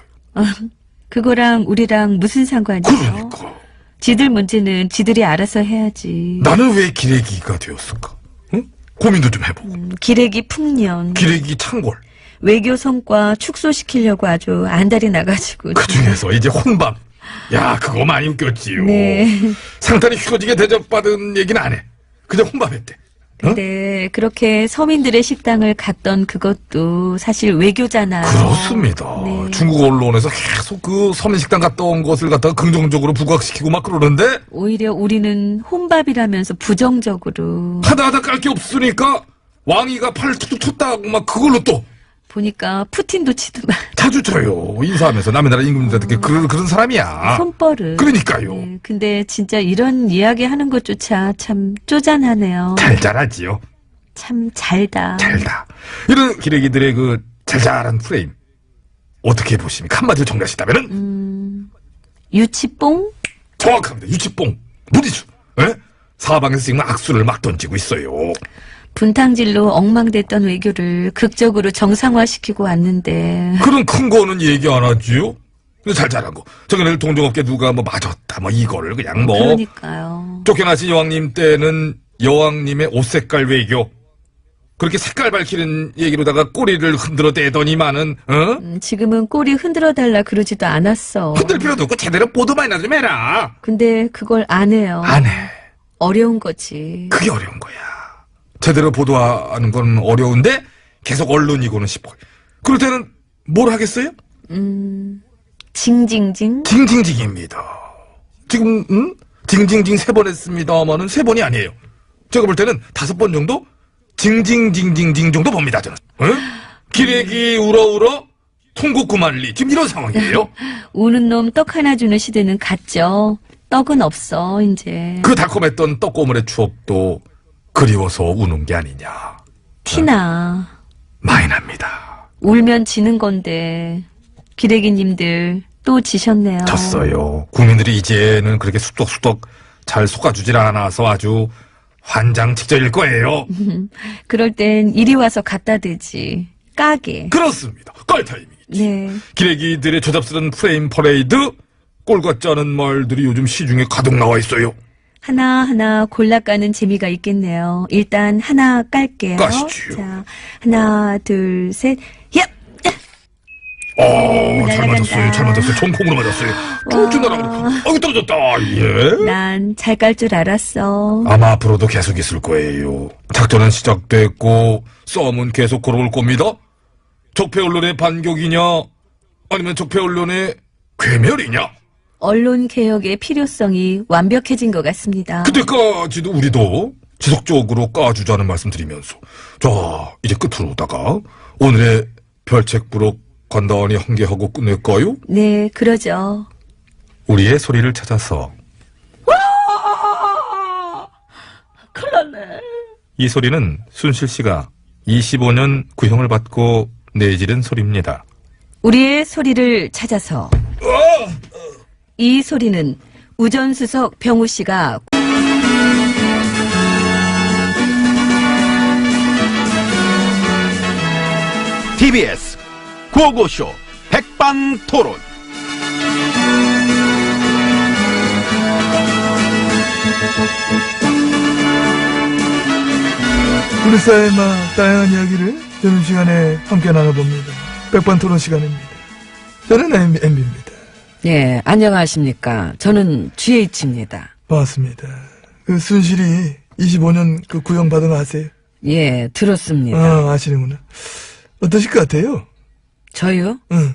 그거랑 우리랑 무슨 상관이죠? 그러니까. 지들 문제는 지들이 알아서 해야지. 나는 왜 기레기가 되었을까? 응? 고민도 좀 해보고. 기레기 풍년. 기레기 창궐. 외교 성과 축소시키려고 아주 안달이 나가지고. 그 중에서 이제 혼밥. 야, 그거 많이 웃겼지요. 네. 상탄이 휴거지게 대접받은 얘기는 안 해. 그냥 혼밥했대. 근데 그렇게 서민들의 식당을 갔던 그것도 사실 외교잖아요. 그렇습니다. 네. 중국 언론에서 계속 그 서민식당 갔다 온 것을 갖다가 긍정적으로 부각시키고 막 그러는데 오히려 우리는 혼밥이라면서 부정적으로 하다 깔 게 없으니까 왕이가 팔을 툭툭 쳤다고 막 그걸로 또 보니까 푸틴도 치더만 자주 쳐요. 인사하면서 남의 나라 임금들한테 그런 사람이야. 손버릇. 그러니까요. 네, 근데 진짜 이런 이야기 하는 것조차 참 쪼잔하네요. 잘 자라지요. 참 잘다. 잘다. 이런 기레기들의 그 잘잘한 프레임 어떻게 보십니까? 한마디로 정리하시다면은 유치뽕? 정확합니다. 유치뽕 무리수. 예? 사방에서 지금 악수를 막 던지고 있어요. 분탕질로 엉망됐던 외교를 극적으로 정상화시키고 왔는데 그런 큰 거는 얘기 안 하지요? 근데 잘잘한 거. 저번에 동종업계 누가 뭐 맞았다, 뭐 이거를 그냥 뭐. 그러니까요. 쫓겨나신 여왕님 때는 여왕님의 옷 색깔 외교. 그렇게 색깔 밝히는 얘기로다가 꼬리를 흔들어 대더니만은, 지금은 꼬리 흔들어 달라 그러지도 않았어. 흔들 필요도 없고 제대로 보도만이나 좀 해라. 근데 그걸 안 해요. 안 해. 어려운 거지. 그게 어려운 거야. 제대로 보도하는 건 어려운데 계속 언론이고는 싶어. 그럴 때는 뭘 하겠어요? 징징징. 징징징입니다. 지금 징징징 3번 했습니다마는 3번이 아니에요. 제가 볼 때는 5번 정도 징징징징징 정도 봅니다. 저는. 기레기 울어울어 통곡 구만리 지금 이런 상황이에요. 우는 놈 떡 하나 주는 시대는 갔죠. 떡은 없어 이제. 그 달콤했던 떡고물의 추억도 그리워서 우는 게 아니냐. 티나. 많이 납니다. 울면 지는 건데 기레기님들 또 지셨네요. 졌어요. 국민들이 이제는 그렇게 수덕수덕 잘 속아주질 않아서 아주 환장직전일 거예요. 그럴 땐 이리 와서 갖다 대지. 까게. 그렇습니다. 깔 타이밍이지. 네. 기레기들의 조잡스러운 프레임 퍼레이드 꼴 같지 않은 말들이 요즘 시중에 가득 나와 있어요. 하나하나 골라 까는 재미가 있겠네요. 일단 하나 깔게요. 까시지요. 자, 하나, 둘, 셋. 야! 잘 맞았어요. 잘 맞았어요. 전콩으로 맞았어요. 쭉쭉 날아가고. 여기 떨어졌다. 예. 난 잘 깔 줄 알았어. 아마 앞으로도 계속 있을 거예요. 작전은 시작됐고 싸움은 계속 걸어올 겁니다. 적폐 언론의 반격이냐 아니면 적폐 언론의 괴멸이냐. 언론 개혁의 필요성이 완벽해진 것 같습니다. 그때까지도 우리도 지속적으로 까주자는 말씀 드리면서 자 이제 끝으로다가 오늘의 별책부록 간단히 한 개 하고 끝낼까요? 네, 그러죠. 우리의 소리를 찾아서. 큰일 났네. 이 소리는 순실 씨가 25년 구형을 받고 내지른 소리입니다. 우리의 소리를 찾아서. 이 소리는 우전수석 병우 씨가 TBS 구호고쇼 백반토론. 우리 사회의 다양한 이야기를 점심시간에 함께 나눠봅니다. 백반토론 시간입니다. 저는 MB입니다. 예, 안녕하십니까. 저는 GH입니다. 반갑습니다. 그 순실이 25년 그 구형 받은 거 아세요? 예, 들었습니다. 아시는구나. 어떠실 것 같아요? 저요? 응.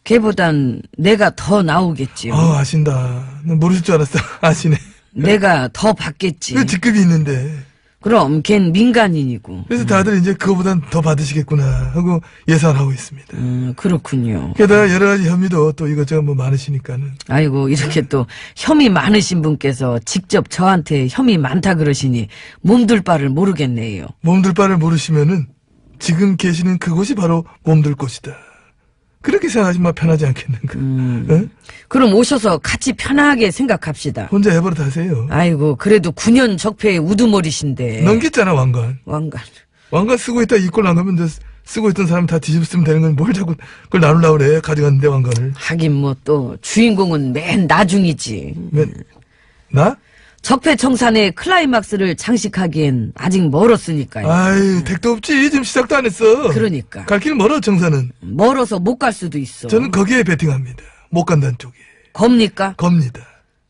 걔보단 내가 더 나오겠지요. 아신다. 난 모르실 줄 알았어. 아시네. 내가 더 받겠지. 그 직급이 있는데. 그럼 걘 민간인이고. 그래서 다들 이제 그거보단 더 받으시겠구나 하고 예상하고 있습니다. 그렇군요. 게다가 여러 가지 혐의도 또 이것저것 뭐 많으시니까는. 아이고, 이렇게 또 혐의 많으신 분께서 직접 저한테 혐의 많다 그러시니 몸둘 바를 모르겠네요. 몸둘 바를 모르시면은 지금 계시는 그곳이 바로 몸둘 곳이다. 그렇게 생각하시면 편하지 않겠는가. 응? 그럼 오셔서 같이 편하게 생각합시다. 혼자 해버릇 하세요. 아이고, 그래도 9년 적폐의 우두머리신데. 넘겼잖아, 왕관. 왕관. 왕관 쓰고 있다 이꼴 나가면 쓰고 있던 사람 다 뒤집으면 되는 건 뭘 자꾸 그걸 나누려고 그래. 가져갔는데 왕관을. 하긴 뭐 또 주인공은 맨 나중이지. 나? 적폐청산의 클라이막스를 장식하기엔 아직 멀었으니까요. 아이, 택도 없지. 지금 시작도 안 했어. 그러니까. 갈 길 멀어, 정사는. 멀어서 못 갈 수도 있어. 저는 거기에 베팅합니다. 못 간다는 쪽에. 겁니까? 겁니다.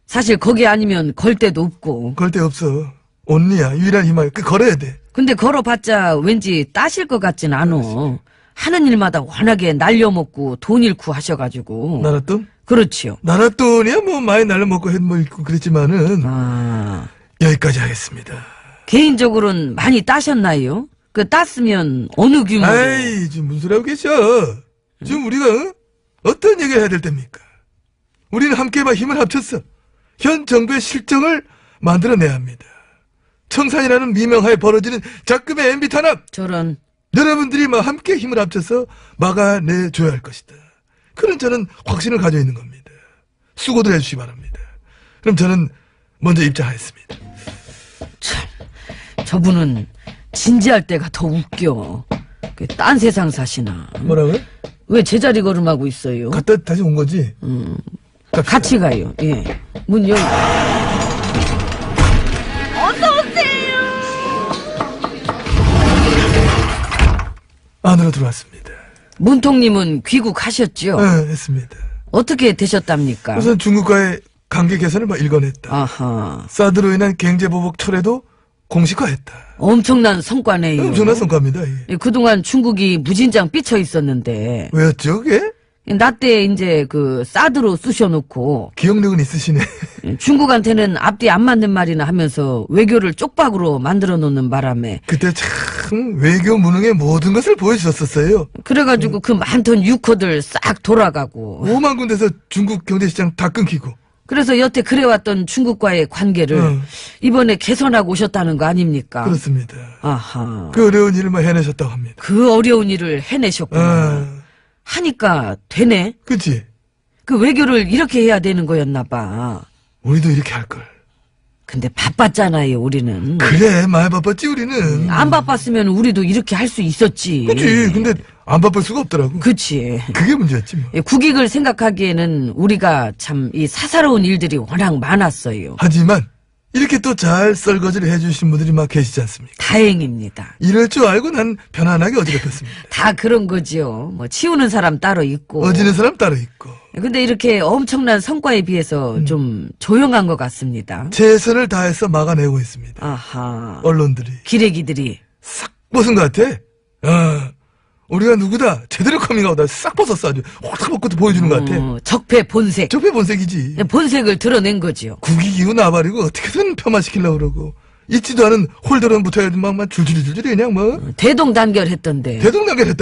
사실 거기 아니면 걸 데도 없고. 걸 데 없어. 온리야. 유일한 희망. 걸어야 돼. 근데 걸어봤자 왠지 따실 것 같진 않어. 하는 일마다 워낙에 날려먹고 돈 잃고 하셔가지고. 나랏돈? 그렇지요. 나랏돈이야 뭐 많이 날려먹고 뭐 있고 그랬지만은 여기까지 하겠습니다. 개인적으로는 많이 따셨나요? 그 땄으면 어느 규모로? 아이 지금 무슨 소리 하고 계셔. 지금 우리가 어떤 얘기를 해야 될 때입니까? 우리는 함께 힘을 합쳤어. 현 정부의 실정을 만들어내야 합니다. 청산이라는 미명하에 벌어지는 작금의 MB 탄압. 저런. 여러분들이 함께 힘을 합쳐서 막아내줘야 할 것이다. 그런 저는 확신을 가지고 있는 겁니다. 수고들 해주시기 바랍니다. 그럼 저는 먼저 입장하겠습니다. 참, 저분은 진지할 때가 더 웃겨. 딴 세상 사시나. 뭐라고요? 왜 제자리 걸음하고 있어요? 갔다 다시 온 거지? 같이 가요. 예. 문 열고. 안으로 들어왔습니다. 문통님은 귀국하셨죠? 네, 했습니다. 어떻게 되셨답니까? 우선 중국과의 관계 개선을 일궈냈다. 아하. 사드로 인한 경제보복 철회도 공식화했다. 엄청난 성과네요. 엄청난 성과입니다. 이게. 예, 그동안 중국이 무진장 삐쳐 있었는데. 왜였죠, 그게? 나 때 이제 사드로 쑤셔놓고. 기억력은 있으시네. 중국한테는 앞뒤 안 맞는 말이나 하면서 외교를 쪽박으로 만들어 놓는 바람에. 그때 참 외교 무능의 모든 것을 보여주셨었어요. 그래가지고 그 많던 유커들 싹 돌아가고. 5만 군데서 중국 경제시장 다 끊기고. 그래서 여태 그래왔던 중국과의 관계를 이번에 개선하고 오셨다는 거 아닙니까? 그렇습니다. 아하. 그 어려운 일을 해내셨다고 합니다. 그 어려운 일을 해내셨구나. 하니까 되네. 그치? 그 외교를 이렇게 해야 되는 거였나 봐. 우리도 이렇게 할걸. 근데 바빴잖아요, 우리는. 그래, 많이 바빴지, 우리는. 안 바빴으면 우리도 이렇게 할 수 있었지. 그치, 근데 안 바쁠 수가 없더라고. 그치. 그게 문제였지, 뭐. 예, 국익을 생각하기에는 우리가 참 이 사사로운 일들이 워낙 많았어요. 하지만, 이렇게 또 잘 설거지를 해주신 분들이 막 계시지 않습니까? 다행입니다. 이럴 줄 알고 난 편안하게 어지럽혔습니다. 다 그런 거지요. 뭐 치우는 사람 따로 있고. 어지는 사람 따로 있고. 근데 이렇게 엄청난 성과에 비해서 좀 조용한 것 같습니다. 최선을 다해서 막아내고 있습니다. 아하. 언론들이. 기레기들이. 싹 벗은 것 같아. 우리가 누구다. 제대로 커밍아웃다. 싹 벗었어 아주. 확 벗고 보여주는 것 같아. 적폐 본색. 적폐 본색이지. 본색을 드러낸 거지요. 국익이고 나발이고 어떻게든 폄하시키려고 그러고. 있지도 않은 홀더런 붙어야지 막 줄줄이 그냥 뭐. 대동단결했던데. 대동단결했다.